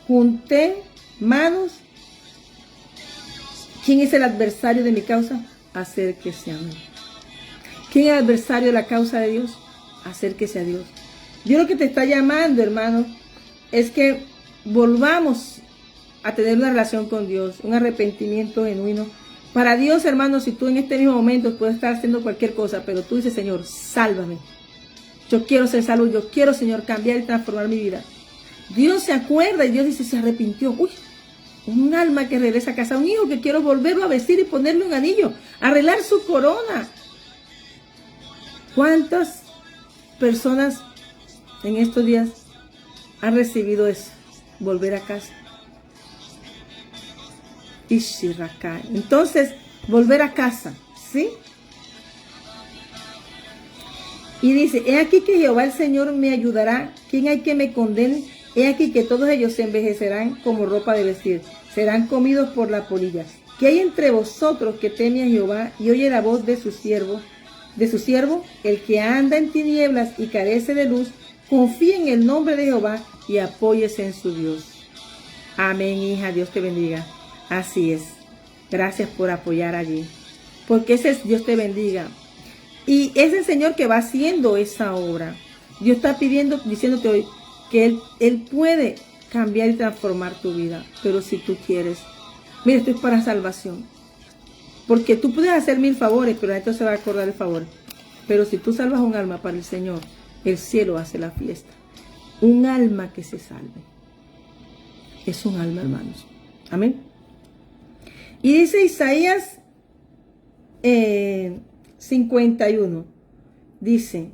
Junté manos. ¿Quién es el adversario de mi causa? Acérquese a mí. ¿Quién es el adversario de la causa de Dios? Acérquese a Dios. Dios lo que te está llamando, hermano, es que volvamos a tener una relación con Dios, un arrepentimiento genuino. Para Dios, hermano, si tú en este mismo momento puedes estar haciendo cualquier cosa, pero tú dices, Señor, sálvame. Yo quiero ser salvo, yo quiero, Señor, cambiar y transformar mi vida. Dios se acuerda y Dios dice, se arrepintió. Uy, un alma que regresa a casa, un hijo que quiero volverlo a vestir y ponerle un anillo, arreglar su corona. ¿Cuántas personas en estos días han recibido eso? Volver a casa. Entonces, volver a casa, ¿sí? Y dice, he aquí que Jehová el Señor me ayudará. ¿Quién hay que me condene? He aquí que todos ellos se envejecerán como ropa de vestir. Serán comidos por la polilla. ¿Qué hay entre vosotros que teme a Jehová y oye la voz de su siervo? El que anda en tinieblas y carece de luz, confíe en el nombre de Jehová y apóyese en su Dios. Amén, hija. Dios te bendiga. Así es. Gracias por apoyar allí. Porque ese es Dios te bendiga. Y es el Señor que va haciendo esa obra. Dios está diciéndote hoy que Él puede cambiar y transformar tu vida. Pero si tú quieres. Mira, esto es para salvación. Porque tú puedes hacer 1000 favores, pero esto se va a acordar el favor. Pero si tú salvas un alma para el Señor, el cielo hace la fiesta. Un alma que se salve. Es un alma, hermanos. Amén. Y dice Isaías 51. Dice,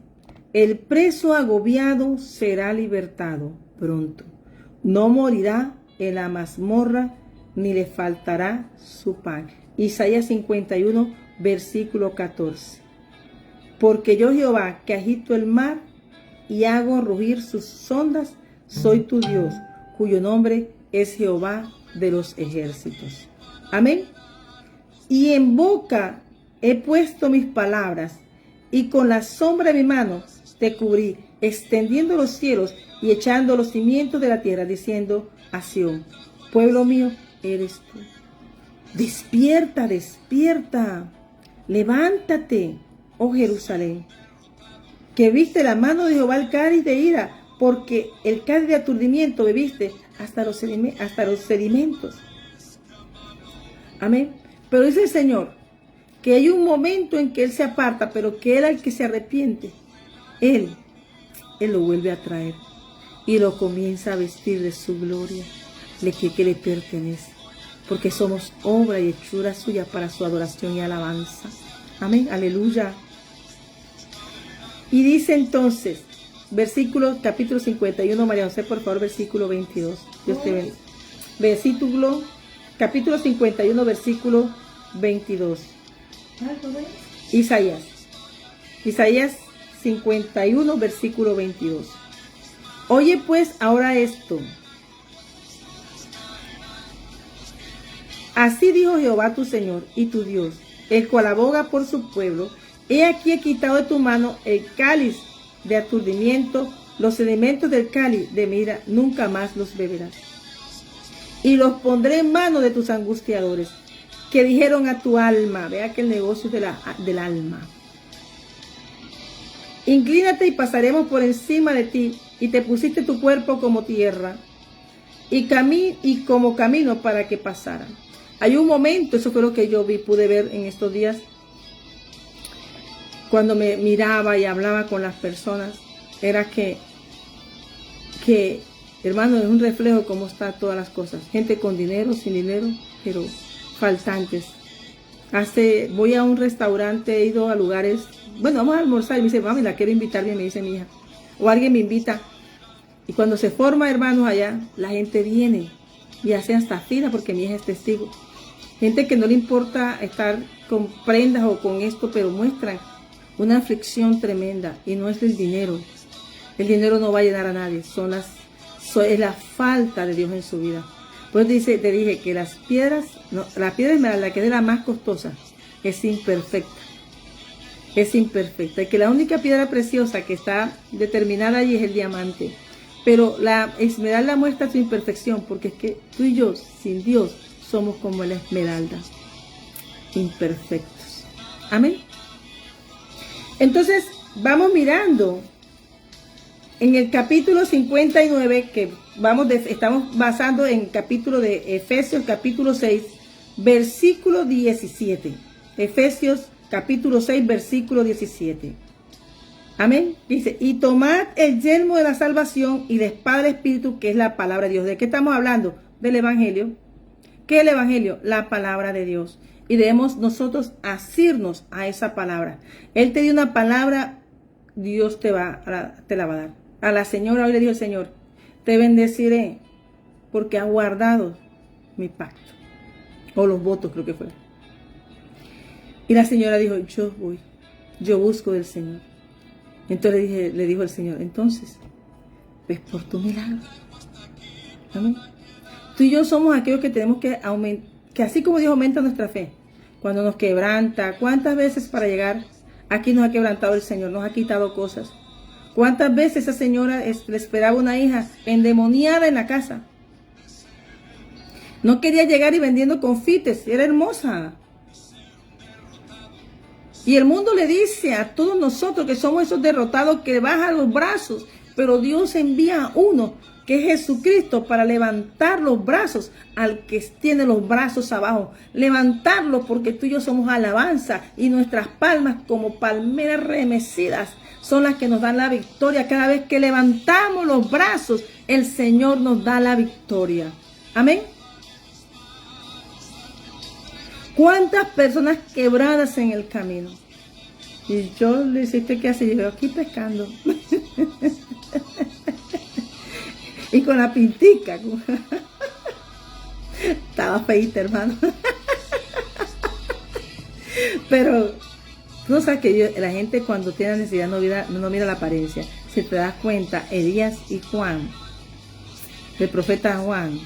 el preso agobiado será libertado pronto. No morirá en la mazmorra, ni le faltará su pan. Isaías 51, versículo 14. Porque yo, Jehová, que agito el mar y hago rugir sus ondas, soy tu Dios, cuyo nombre es Jehová de los ejércitos. Amén. Y en boca he puesto mis palabras, y con la sombra de mi mano te cubrí, extendiendo los cielos y echando los cimientos de la tierra, diciendo a Sión, pueblo mío eres tú. Despierta, despierta, levántate, oh Jerusalén, que viste la mano de Jehová el cáliz de ira, porque el cáliz de aturdimiento bebiste hasta los sedimentos. Amén. Pero dice el Señor que hay un momento en que Él se aparta, pero que Él al que se arrepiente, Él lo vuelve a traer y lo comienza a vestir de su gloria, que le pertenece, porque somos obra y hechura suya para su adoración y alabanza. Amén, aleluya. Y dice entonces, capítulo 51, María José, por favor, versículo 22. Dios te bendiga. Versículo, capítulo 51, versículo 22. Isaías 51, versículo 22. Oye pues ahora esto. Así dijo Jehová tu Señor y tu Dios, el cual aboga por su pueblo. He aquí he quitado de tu mano el cáliz de aturdimiento, los sedimentos del cáliz de mi ira, nunca más los beberás. Y los pondré en manos de tus angustiadores, que dijeron a tu alma, vea que el negocio del alma. Inclínate y pasaremos por encima de ti, y te pusiste tu cuerpo como tierra, y como camino para que pasaran. Hay un momento, eso fue lo que yo pude ver en estos días, cuando me miraba y hablaba con las personas, era que hermano, es un reflejo de cómo están todas las cosas. Gente con dinero, sin dinero, pero faltantes. Voy a un restaurante, he ido a lugares, bueno, vamos a almorzar, y me dice, mami, la quiero invitar bien, me dice mi hija. O alguien me invita. Y cuando se forma, hermanos, allá, la gente viene y hace hasta fila, porque mi hija es testigo. Gente que no le importa estar con prendas o con esto, pero muestran una aflicción tremenda, y no es el dinero. El dinero no va a llenar a nadie, es la falta de Dios en su vida. Pues te dije que las piedras, la piedra esmeralda, que es la más costosa, es imperfecta. Es imperfecta. Y que la única piedra preciosa que está determinada allí es el diamante. Pero la esmeralda muestra su imperfección, porque es que tú y yo, sin Dios, somos como la esmeralda, imperfectos. Amén. Entonces, vamos mirando en el capítulo 59, que estamos basando en el capítulo de Efesios, capítulo 6, versículo 17. Efesios, capítulo 6, versículo 17. Amén. Dice, y tomad el yelmo de la salvación y la espada del Espíritu, que es la palabra de Dios. ¿De qué estamos hablando? Del Evangelio. ¿Qué es el Evangelio? La palabra de Dios. Y debemos nosotros asirnos a esa palabra. Él te dio una palabra, Dios te la va a dar. A la señora hoy le dijo el Señor, te bendeciré porque has guardado mi pacto. O los votos creo que fue. Y la señora dijo, yo busco del Señor. Entonces le dijo el Señor, entonces, ves por tu milagro. Amén. Tú y yo somos aquellos que tenemos que aumentar, que así como Dios aumenta nuestra fe, cuando nos quebranta, ¿cuántas veces para llegar aquí nos ha quebrantado el Señor? Nos ha quitado cosas. ¿Cuántas veces esa señora le esperaba una hija endemoniada en la casa? No quería llegar y vendiendo confites, era hermosa. Y el mundo le dice a todos nosotros que somos esos derrotados que bajan los brazos, pero Dios envía a uno, que es Jesucristo, para levantar los brazos al que tiene los brazos abajo. Levantarlos porque tú y yo somos alabanza y nuestras palmas como palmeras remecidas son las que nos dan la victoria. Cada vez que levantamos los brazos, el Señor nos da la victoria. Amén. ¿Cuántas personas quebradas en el camino? Y yo le hiciste que así, yo aquí pescando. Y con la pintica. Estaba feíta, hermano. Pero tú sabes que la gente cuando tiene necesidad no mira la apariencia. Si te das cuenta, Elías y Juan, el profeta Juan,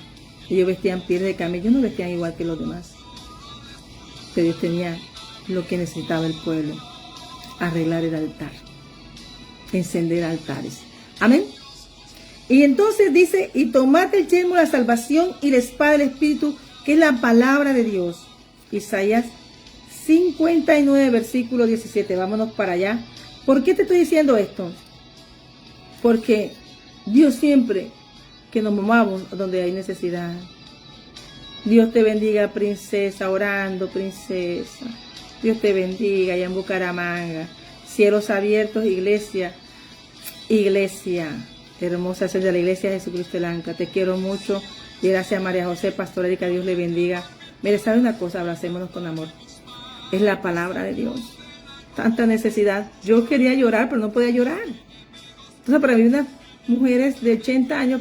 ellos vestían pieles de camello, no vestían igual que los demás. Pero Dios tenía lo que necesitaba el pueblo: arreglar el altar, encender altares. Amén. Y entonces dice, y tomad el yelmo de la salvación y la espada del Espíritu, que es la palabra de Dios. Isaías 59, versículo 17. Vámonos para allá. ¿Por qué te estoy diciendo esto? Porque Dios siempre que nos movamos donde hay necesidad. Dios te bendiga, princesa, orando, princesa. Dios te bendiga, allá en Bucaramanga. Cielos abiertos, iglesia. Hermosa ser de la iglesia de Jesucristo el Ancla. Te quiero mucho. Y gracias a María José, pastora Erika, Dios le bendiga. Mire, ¿sabe una cosa? Abracémonos con amor. Es la palabra de Dios. Tanta necesidad. Yo quería llorar, pero no podía llorar. Entonces, para mí, unas mujeres de 80 años,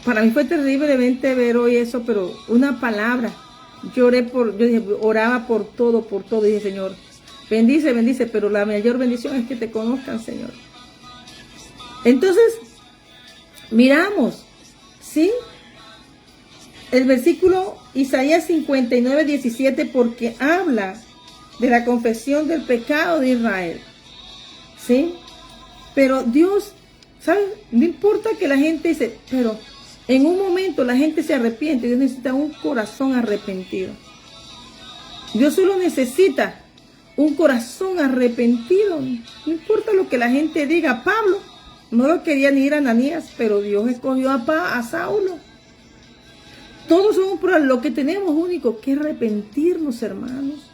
para mí fue terriblemente ver hoy eso, pero una palabra. Yo dije, oraba por todo. Dije, Señor, bendice, pero la mayor bendición es que te conozcan, Señor. Entonces, miramos, ¿sí? El versículo Isaías 59, 17, porque habla de la confesión del pecado de Israel, ¿sí? Pero Dios, ¿sabes? No importa que la gente dice, pero en un momento la gente se arrepiente. Dios necesita un corazón arrepentido. Dios solo necesita un corazón arrepentido. No importa lo que la gente diga. Pablo no lo quería ni ir a Ananías, pero Dios escogió a Saulo. Todos somos por lo que tenemos único que arrepentirnos, hermanos.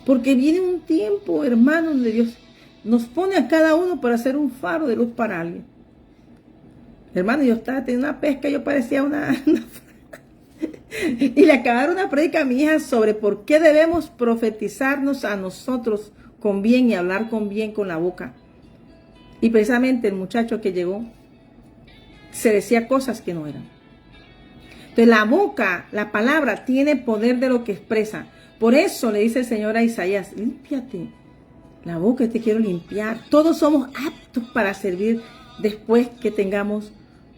Porque viene un tiempo, hermanos, donde Dios nos pone a cada uno para hacer un faro de luz para alguien. Hermano, yo estaba teniendo una pesca, yo parecía una y le acabaron una prédica a mi hija sobre por qué debemos profetizarnos a nosotros con bien y hablar con bien con la boca. Y precisamente el muchacho que llegó se decía cosas que no eran. Entonces la boca, la palabra, tiene poder de lo que expresa. Por eso le dice el Señor a Isaías, límpiate. La boca te quiero limpiar. Todos somos aptos para servir después que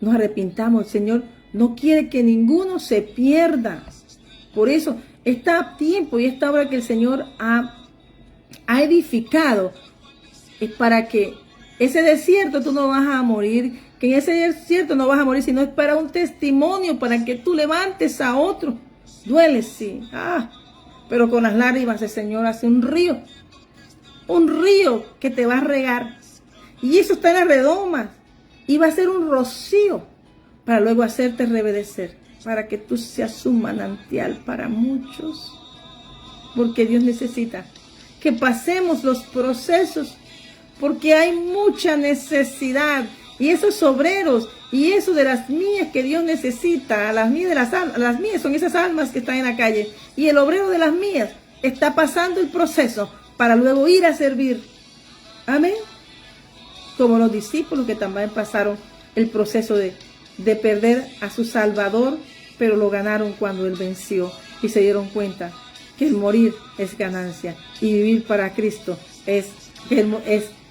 nos arrepintamos. El Señor no quiere que ninguno se pierda. Por eso está tiempo y esta obra que el Señor ha edificado es para que ese desierto tú no vas a morir, que en ese desierto no vas a morir, sino es para un testimonio, para que tú levantes a otro. Duele, sí, pero con las lágrimas el Señor hace un río que te va a regar, Y eso está en las redomas. Y va a ser un rocío para luego hacerte reverdecer, para que tú seas un manantial para muchos. Porque Dios necesita que pasemos los procesos, porque hay mucha necesidad. Y esos obreros y eso de las mías que Dios necesita, las mías son esas almas que están en la calle. Y el obrero de las mías está pasando el proceso para luego ir a servir. Amén. Como los discípulos que también pasaron el proceso de perder a su Salvador, pero lo ganaron cuando Él venció y se dieron cuenta que el morir es ganancia y vivir para Cristo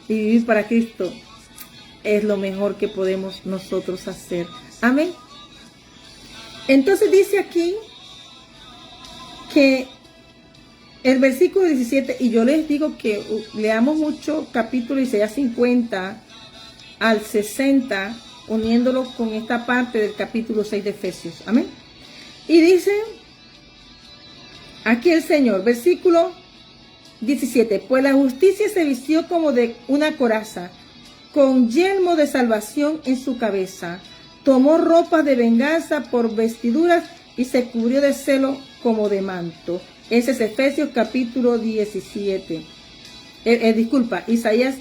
vivir para Cristo es lo mejor que podemos nosotros hacer. Amén. Entonces dice aquí que el versículo 17, y yo les digo que leamos mucho capítulo Isaías 50 al 60, uniéndolo con esta parte del capítulo 6 de Efesios. Amén. Y dice aquí el Señor, versículo 17, pues la justicia se vistió como de una coraza, con yelmo de salvación en su cabeza. Tomó ropas de venganza por vestiduras y se cubrió de celo como de manto. Ese es Efesios capítulo 17. Isaías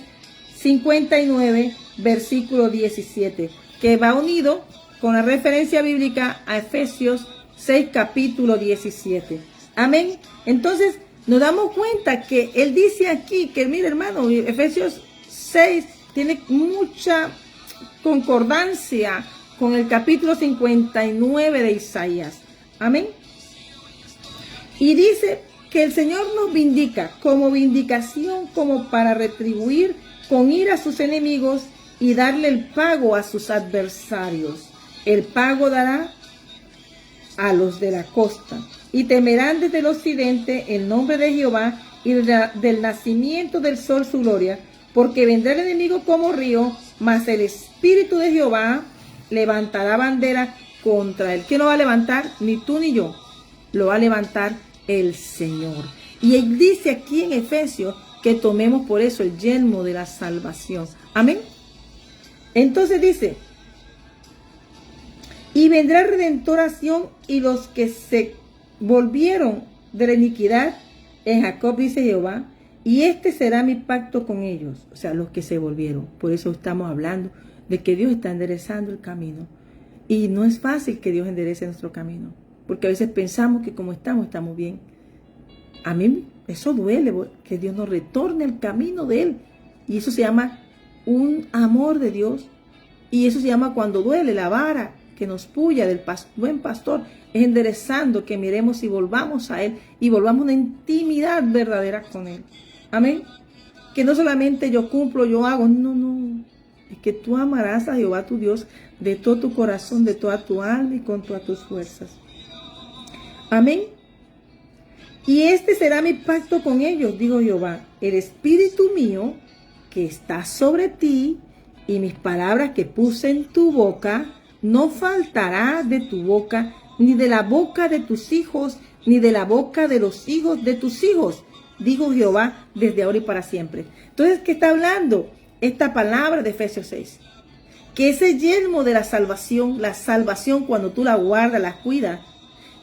59, versículo 17, que va unido con la referencia bíblica a Efesios 6, capítulo 17. Amén. Entonces, nos damos cuenta que Él dice aquí que, mire hermano, Efesios 6 tiene mucha concordancia con el capítulo 59 de Isaías. Amén. Y dice que el Señor nos vindica como vindicación, como para retribuir con ira a sus enemigos y darle el pago a sus adversarios. El pago dará a los de la costa, y temerán desde el occidente el nombre de Jehová, y del nacimiento del sol su gloria, porque vendrá el enemigo como río, mas el Espíritu de Jehová levantará bandera contra él. ¿Quién lo va a levantar? Ni tú ni yo. Lo va a levantar el Señor. Y Él dice aquí en Efesios que tomemos por eso el yelmo de la salvación. Amén. Entonces dice, y vendrá redentoración, y los que se volvieron de la iniquidad en Jacob, dice Jehová, y este será mi pacto con ellos. O sea, los que se volvieron. Por eso estamos hablando de que Dios está enderezando el camino. Y no es fácil que Dios enderece nuestro camino, porque a veces pensamos que como estamos bien. A mí eso duele, que Dios nos retorne al camino de Él. Y eso se llama un amor de Dios. Y eso se llama cuando duele la vara que nos puya del buen pastor. Es enderezando que miremos y volvamos a Él. Y volvamos a una intimidad verdadera con Él. Amén. Que no solamente yo cumplo, yo hago. No. Es que tú amarás a Jehová tu Dios de todo tu corazón, de toda tu alma y con todas tus fuerzas. Amén. Y este será mi pacto con ellos, dijo Jehová, el espíritu mío que está sobre ti y mis palabras que puse en tu boca, no faltará de tu boca, ni de la boca de tus hijos, ni de la boca de los hijos de tus hijos, dijo Jehová, desde ahora y para siempre. Entonces, ¿qué está hablando esta palabra de Efesios 6? Que ese yelmo de la salvación cuando tú la guardas, la cuidas,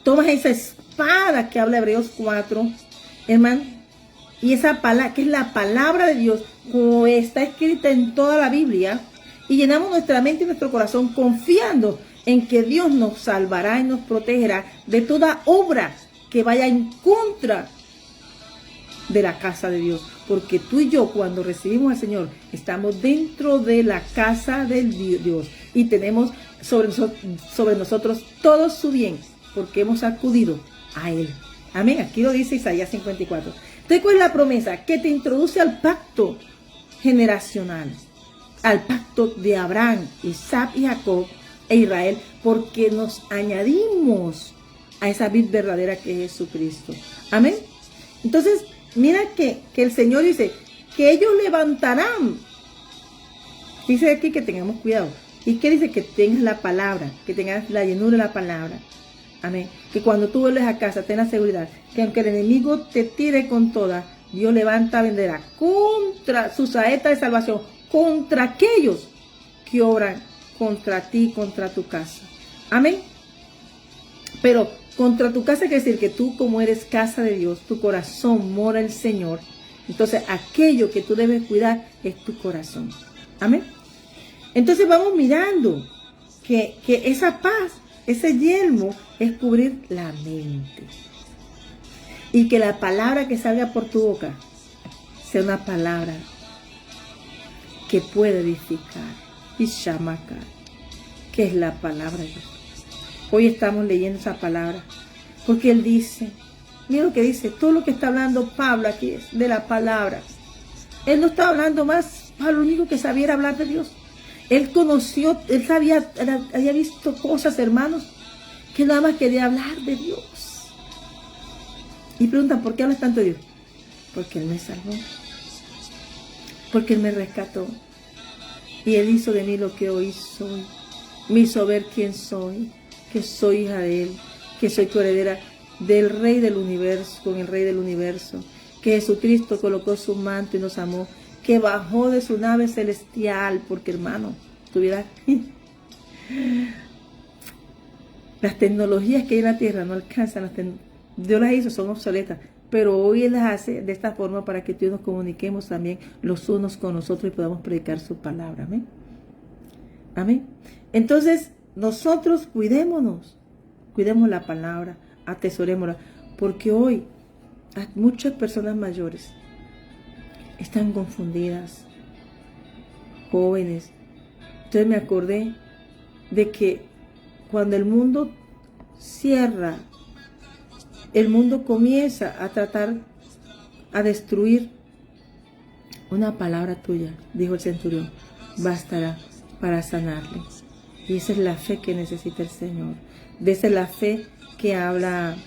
tomas esa espada que habla Hebreos 4, hermano, y esa palabra, que es la palabra de Dios, como está escrita en toda la Biblia, y llenamos nuestra mente y nuestro corazón confiando en que Dios nos salvará y nos protegerá de toda obra que vaya en contra de la casa de Dios. Porque tú y yo, cuando recibimos al Señor, estamos dentro de la casa del Dios y tenemos sobre nosotros todo su bien, porque hemos acudido a Él. Amén. Aquí lo dice Isaías 54. Entonces, ¿cuál es la promesa? Que te introduce al pacto generacional, al pacto de Abraham, Isaac y Jacob e Israel, porque nos añadimos a esa vid verdadera que es Jesucristo. Amén. Entonces, mira que el Señor dice que ellos levantarán. Dice aquí que tengamos cuidado. ¿Y qué dice? Que tengas la palabra, que tengas la llenura de la palabra. Amén. Que cuando tú vuelves a casa, ten la seguridad que aunque el enemigo te tire con toda, Dios levanta bandera contra su saeta de salvación, contra aquellos que obran contra ti, contra tu casa. Amén. Pero contra tu casa quiere decir que tú, como eres casa de Dios, tu corazón mora el Señor. Entonces aquello que tú debes cuidar es tu corazón. Amén. Entonces vamos mirando que esa paz, ese yelmo es cubrir la mente. Y que la palabra que salga por tu boca sea una palabra que pueda edificar. Y shamacar, que es la palabra de Dios. Hoy estamos leyendo esa palabra. Porque Él dice, mira lo que dice, todo lo que está hablando Pablo aquí es de la palabra. Él no estaba hablando más, Pablo, lo único que sabía era hablar de Dios. Él conoció, él sabía, había visto cosas, hermanos, que nada más quería hablar de Dios. Y preguntan, ¿por qué hablas tanto de Dios? Porque Él me salvó. Porque Él me rescató. Y Él hizo de mí lo que hoy soy. Me hizo ver quién soy, que soy hija de Él, que soy coheredera del Rey del Universo, con el Rey del Universo, que Jesucristo colocó su manto y nos amó, que bajó de su nave celestial, porque hermano, tuviera las tecnologías que hay en la tierra no alcanzan, Dios las hizo, son obsoletas, pero hoy Él las hace de esta forma para que tú nos comuniquemos también los unos con nosotros y podamos predicar su palabra. Amén. Amén. Entonces, nosotros cuidémonos, cuidemos la palabra, atesorémosla, porque hoy muchas personas mayores están confundidas, jóvenes. Entonces me acordé de que cuando el mundo cierra, el mundo comienza a tratar a destruir, una palabra tuya, dijo el centurión, bastará para sanarle. Y esa es la fe que necesita el Señor. De esa es la fe que habla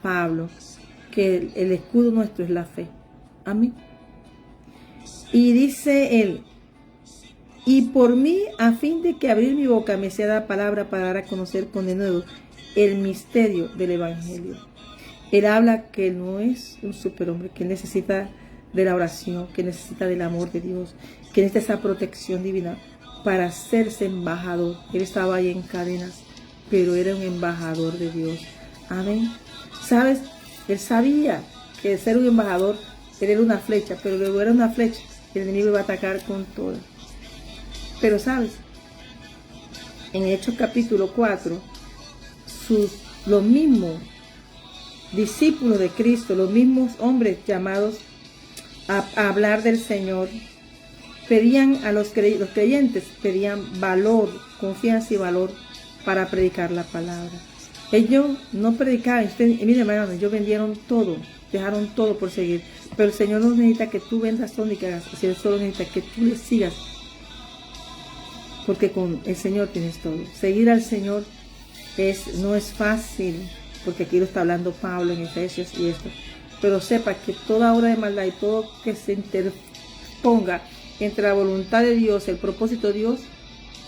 Pablo, que el escudo nuestro es la fe. Amén. Y dice él, y por mí, a fin de que abrir mi boca me sea la palabra para dar a conocer con denuedo el misterio del Evangelio. Él habla que no es un superhombre, que necesita de la oración, que necesita del amor de Dios, que necesita esa protección divina para hacerse embajador. Él estaba ahí en cadenas, pero era un embajador de Dios. Amén. ¿Sabes? Él sabía que ser un embajador, él era una flecha, pero luego era una flecha, el enemigo iba a atacar con todo. Pero ¿sabes? En Hechos capítulo 4, los mismos discípulos de Cristo, los mismos hombres llamados a hablar del Señor, pedían a los creyentes, pedían valor, confianza y valor para predicar la palabra. Ellos no predicaban, miren hermanos, ellos vendieron todo, dejaron todo por seguir, pero el Señor no necesita que tú vendas todo ni que hagas, el Señor solo necesita que tú le sigas, porque con el Señor tienes todo. Seguir al Señor no es fácil, porque aquí lo está hablando Pablo en Efesios y esto, pero sepa que toda obra de maldad y todo que se interponga entre la voluntad de Dios, el propósito de Dios,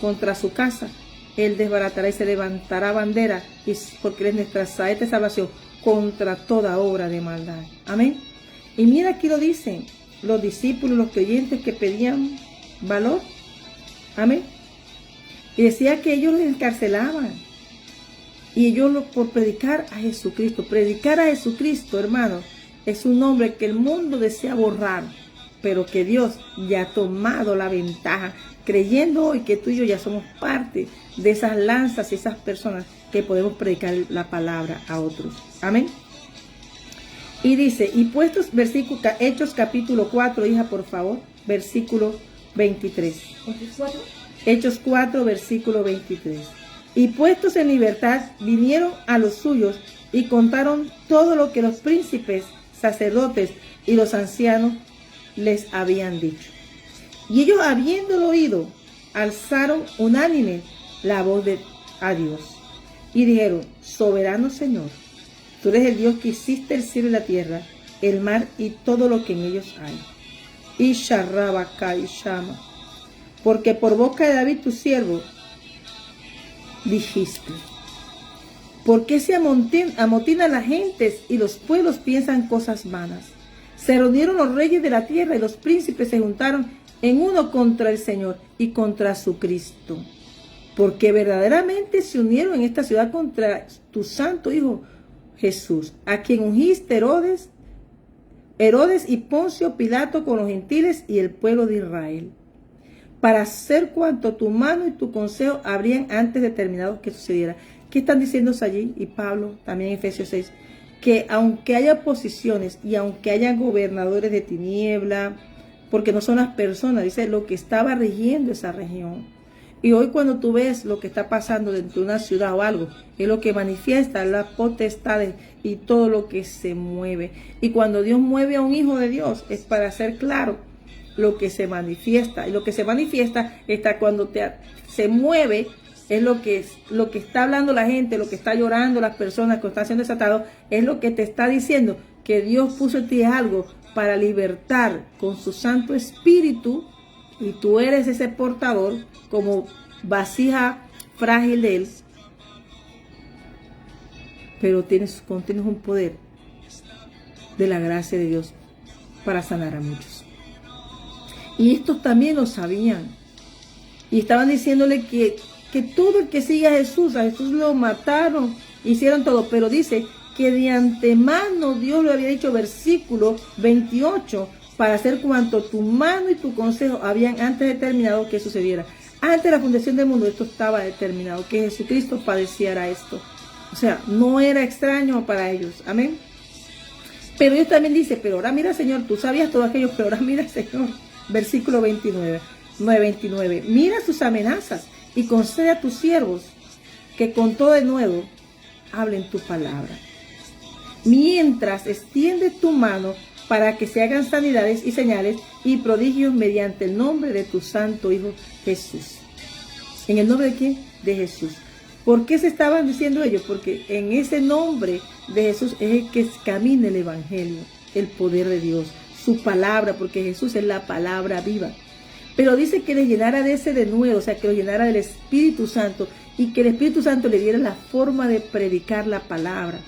contra su casa, Él desbaratará y se levantará bandera, y porque Él es nuestra saeta de salvación contra toda obra de maldad. Amén. Y mira aquí lo dicen los discípulos, los creyentes que pedían valor. Amén. Y decía que ellos los encarcelaban. Y ellos por predicar a Jesucristo. Predicar a Jesucristo, hermano, es un nombre que el mundo desea borrar, pero que Dios ya ha tomado la ventaja, creyendo hoy que tú y yo ya somos parte de esas lanzas y esas personas que podemos predicar la palabra a otros. Amén. Y dice, y puestos, versículo, Hechos capítulo 4, hija, por favor, versículo 23. Hechos 4, versículo 23. Y puestos en libertad, vinieron a los suyos y contaron todo lo que los príncipes, sacerdotes y los ancianos les habían dicho. Y ellos, habiéndolo oído, alzaron unánime la voz a Dios y dijeron, soberano Señor, tú eres el Dios que hiciste el cielo y la tierra, el mar y todo lo que en ellos hay. Y Sharrabaka y Shama, porque por boca de David tu siervo dijiste, ¿por qué se amotinan las gentes y los pueblos piensan cosas vanas? Se reunieron los reyes de la tierra y los príncipes se juntaron en uno contra el Señor y contra su Cristo. Porque verdaderamente se unieron en esta ciudad contra tu santo Hijo Jesús, a quien ungiste Herodes y Poncio Pilato con los gentiles y el pueblo de Israel, para hacer cuanto tu mano y tu consejo habrían antes determinado que sucediera. ¿Qué están diciéndose allí? Y Pablo, también en Efesios 6, que aunque haya oposiciones y aunque haya gobernadores de tiniebla, porque no son las personas, dice lo que estaba rigiendo esa región. Y hoy cuando tú ves lo que está pasando dentro de una ciudad o algo, es lo que manifiesta las potestades y todo lo que se mueve. Y cuando Dios mueve a un hijo de Dios, es para hacer claro lo que se manifiesta. Y lo que se manifiesta está cuando se mueve, es lo que está hablando la gente, lo que está llorando las personas que están siendo desatados, es lo que te está diciendo que Dios puso en ti algo para libertar con su Santo Espíritu, y tú eres ese portador como vasija frágil de Él, pero contienes un poder de la gracia de Dios para sanar a muchos. Y estos también lo sabían y estaban diciéndole que todo el que sigue a Jesús lo mataron, hicieron todo, pero dice que de antemano Dios le había dicho, versículo 28, para hacer cuanto tu mano y tu consejo habían antes determinado que sucediera. Antes de la fundación del mundo esto estaba determinado, que Jesucristo padeciera esto. O sea, no era extraño para ellos. Amén. Pero Dios también dice, pero ahora mira, Señor, tú sabías todo aquello, pero ahora mira, Señor. Versículo 29. Mira sus amenazas y concede a tus siervos que con todo de nuevo hablen tu palabra. Mientras extiende tu mano para que se hagan sanidades y señales y prodigios mediante el nombre de tu santo Hijo Jesús. ¿En el nombre de quién? De Jesús. ¿Por qué se estaban diciendo ellos? Porque en ese nombre de Jesús es el que camina el Evangelio, el poder de Dios, su palabra, porque Jesús es la palabra viva. Pero dice que les llenara de ese denuedo, o sea, que lo llenara del Espíritu Santo y que el Espíritu Santo le diera la forma de predicar la palabra.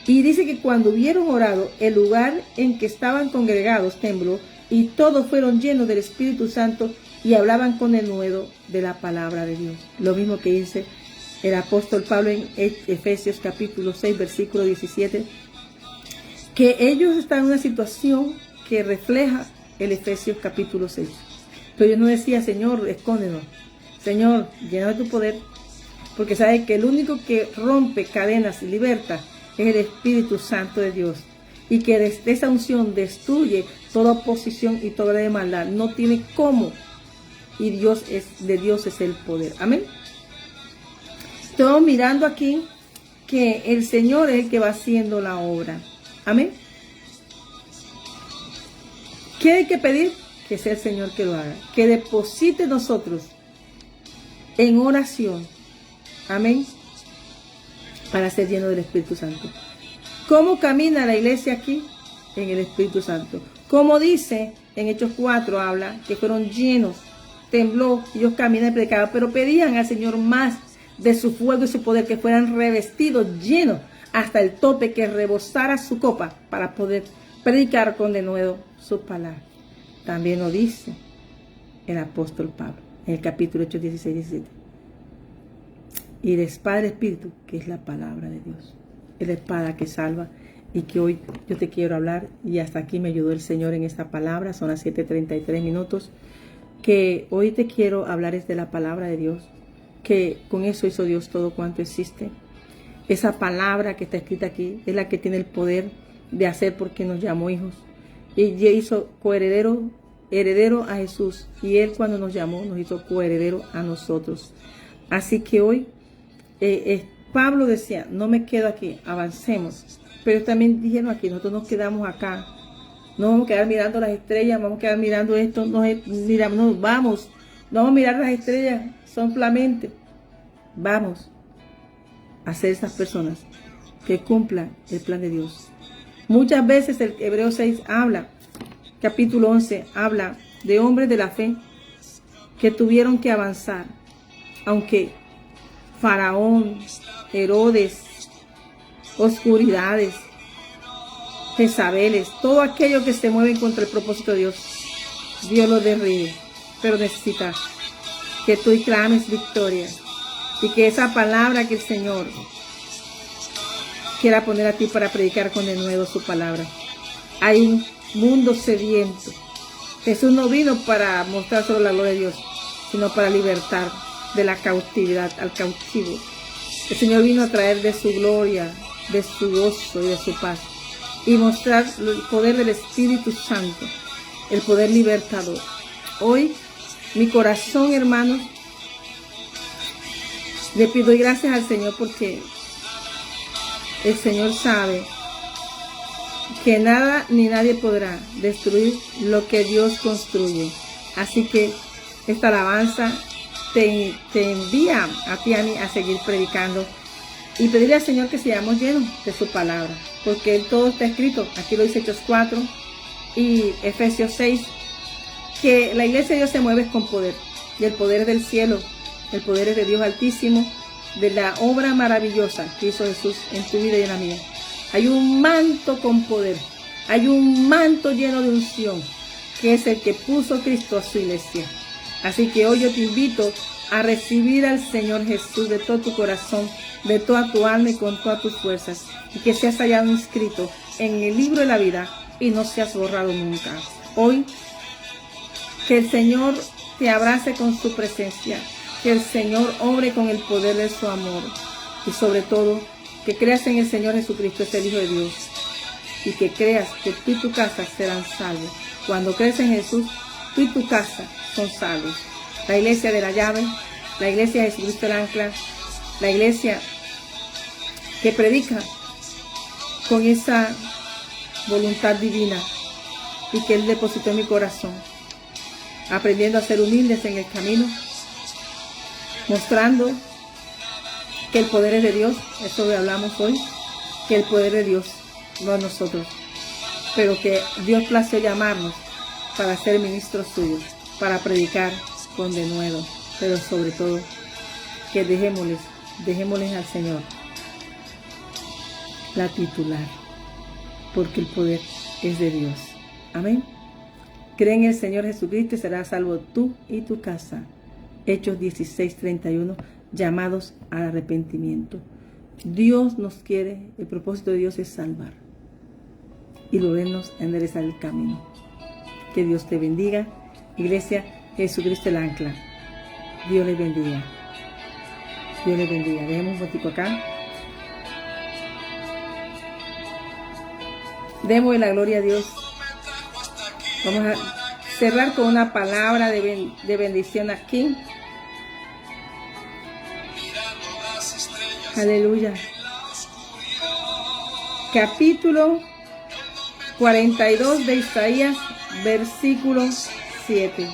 Y dice que cuando hubieron orado, el lugar en que estaban congregados tembló y todos fueron llenos del Espíritu Santo y hablaban con denuedo de la palabra de Dios. Lo mismo que dice el apóstol Pablo en Efesios capítulo 6, versículo 17, que ellos están en una situación que refleja el Efesios capítulo 6. Pero yo no decía, Señor, escóndenos. Señor, llena de tu poder, porque sabe que el único que rompe cadenas y liberta es el Espíritu Santo de Dios, y que desde esa unción destruye toda oposición y toda de maldad. No tiene cómo, y de Dios es el poder. Amén. Estamos mirando aquí que el Señor es el que va haciendo la obra. Amén. ¿Qué hay que pedir? Que sea el Señor que lo haga, que deposite en nosotros en oración. Amén. Para ser lleno del Espíritu Santo. ¿Cómo camina la iglesia aquí? En el Espíritu Santo. Como dice en Hechos 4, habla que fueron llenos, tembló, ellos caminan y predicaban, pero pedían al Señor más de su fuego y su poder, que fueran revestidos, llenos hasta el tope, que rebosara su copa para poder predicar con denuedo su palabra. También lo dice el apóstol Pablo en el capítulo 8, 16, 17. Y la espada del Espíritu, que es la palabra de Dios. Es la espada que salva y que hoy yo te quiero hablar. Y hasta aquí me ayudó el Señor en esta palabra. Son las 7:33 minutos. Que hoy te quiero hablar es de la palabra de Dios. Que con eso hizo Dios todo cuanto existe. Esa palabra que está escrita aquí es la que tiene el poder de hacer, porque nos llamó hijos. Y hizo heredero a Jesús. Y Él, cuando nos llamó, nos hizo coheredero a nosotros. Así que hoy Pablo decía, no me quedo aquí, avancemos. Pero también dijeron aquí, nosotros nos quedamos acá. No vamos a quedar mirando las estrellas, vamos a quedar mirando esto, vamos a mirar las estrellas, son flamentes. Vamos a ser esas personas que cumplan el plan de Dios. Muchas veces el Hebreos 6 habla, capítulo 11, habla de hombres de la fe que tuvieron que avanzar. Aunque Faraón, Herodes, oscuridades, Jezabeles, todo aquello que se mueve contra el propósito de Dios, Dios lo derribe, pero necesita que tú clames victoria y que esa palabra que el Señor quiera poner a ti para predicar con denuedo su palabra. Hay un mundo sediento. Jesús no vino para mostrar solo la gloria de Dios, sino para libertar de la cautividad al cautivo. El Señor vino a traer de su gloria, de su gozo y de su paz, y mostrar el poder del Espíritu Santo, el poder libertador. Hoy, mi corazón, hermanos, le pido gracias al Señor porque el Señor sabe que nada ni nadie podrá destruir lo que Dios construye. Así que esta alabanza te envía a ti y a mí a seguir predicando y pedirle al Señor que seamos llenos de su palabra, porque todo está escrito. Aquí lo dice Hechos 4 y Efesios 6, que la iglesia de Dios se mueve con poder, y el poder del cielo, el poder es de Dios Altísimo, de la obra maravillosa que hizo Jesús en tu vida y en la mía. Hay un manto con poder, hay un manto lleno de unción, que es el que puso Cristo a su iglesia. Así que hoy yo te invito a recibir al Señor Jesús de todo tu corazón, de toda tu alma y con todas tus fuerzas, y que seas hallado inscrito en el libro de la vida y no seas borrado nunca. Hoy, que el Señor te abrace con su presencia, que el Señor obre con el poder de su amor, y sobre todo, que creas en el Señor Jesucristo, es el Hijo de Dios, y que creas que tú y tu casa serán salvos. Cuando crees en Jesús, tú y tu casa son salvos. La iglesia de la llave, la iglesia de Jesucristo el ancla, la iglesia que predica con esa voluntad divina y que Él depositó en mi corazón, aprendiendo a ser humildes en el camino, mostrando que el poder es de Dios. Eso le hablamos hoy, que el poder de Dios, no es nosotros, pero que Dios plació llamarnos para ser ministros suyos, para predicar con denuedo, pero sobre todo que dejémosles al Señor la titular, porque el poder es de Dios. Amén. Cree en el Señor Jesucristo y serás salvo tú y tu casa. Hechos 16:31, llamados al arrepentimiento. Dios nos quiere, el propósito de Dios es salvar y volvernos a enderezar el camino. Que Dios te bendiga, iglesia Jesucristo el ancla. Dios les bendiga. Dios les bendiga. Dejemos un botico acá. Demos la gloria a Dios. Vamos a cerrar con una palabra de bendición aquí. Aleluya. Capítulo 42 de Isaías, versículo 7.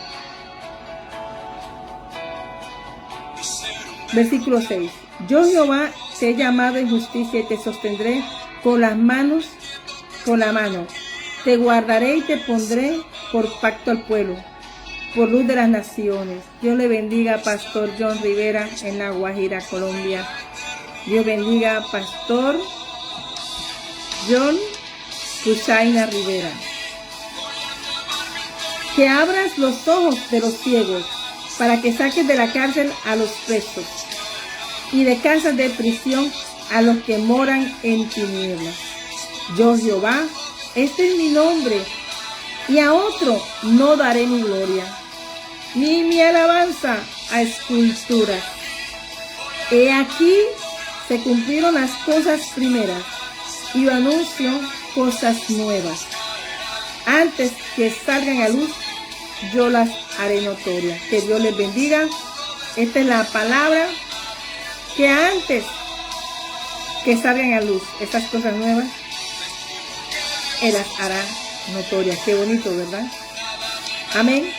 Versículo 6. Yo, Jehová, te he llamado en justicia y te sostendré con la mano. Te guardaré y te pondré por pacto al pueblo, por luz de las naciones. Dios le bendiga a Pastor John Rivera en La Guajira, Colombia. Dios bendiga a Pastor John Cuchaina Rivera. Que abras los ojos de los ciegos, para que saques de la cárcel a los presos, y de casas de prisión a los que moran en tinieblas. Yo, Jehová, este es mi nombre, y a otro no daré mi gloria, ni mi alabanza a esculturas. He aquí se cumplieron las cosas primeras, y yo anuncio cosas nuevas. Antes que salgan a luz, yo las haré notorias. Que Dios les bendiga. Esta es la palabra, que antes que salgan a luz estas cosas nuevas, Él las hará notorias. Qué bonito, ¿verdad? Amén.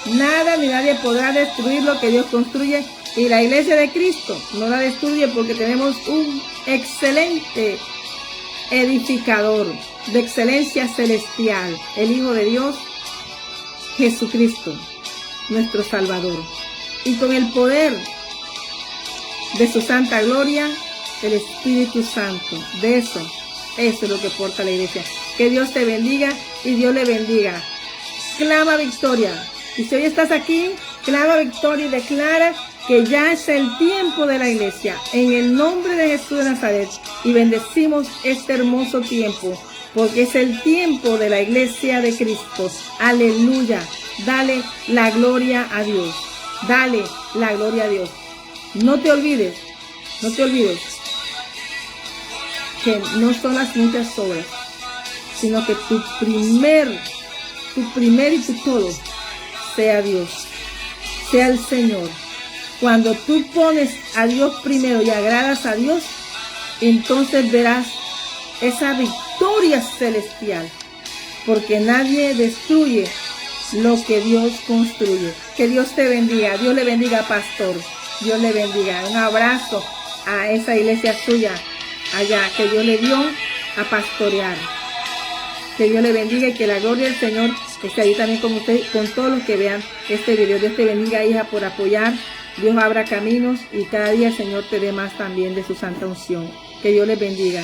Nada ni nadie podrá destruir lo que Dios construye, y la iglesia de Cristo no la destruye, porque tenemos un excelente edificador de excelencia celestial, el Hijo de Dios, Jesucristo, nuestro Salvador, y con el poder de su santa gloria, el Espíritu Santo. De eso es lo que porta la iglesia. Que Dios te bendiga y Dios le bendiga. clama victoria. Y si hoy estás aquí, clama victoria y declara que ya es el tiempo de la iglesia. En el nombre de Jesús de Nazaret. Y bendecimos este hermoso tiempo, porque es el tiempo de la iglesia de Cristo. Aleluya. Dale la gloria a Dios. Dale la gloria a Dios. No te olvides que no son las muchas obras, sino que tu primer y tu todo sea Dios, sea el Señor. Cuando tú pones a Dios primero y agradas a Dios, entonces verás esa victoria celestial, porque nadie destruye lo que Dios construye. Que Dios te bendiga. Dios le bendiga, pastor. Dios le bendiga. Un abrazo a esa iglesia suya allá que Dios le dio a pastorear. Que Dios le bendiga y que la gloria del Señor esté ahí también con usted, con todos los que vean este video. Dios te bendiga, hija, por apoyar. Dios abra caminos y cada día el Señor te dé más también de su santa unción. Que Dios les bendiga.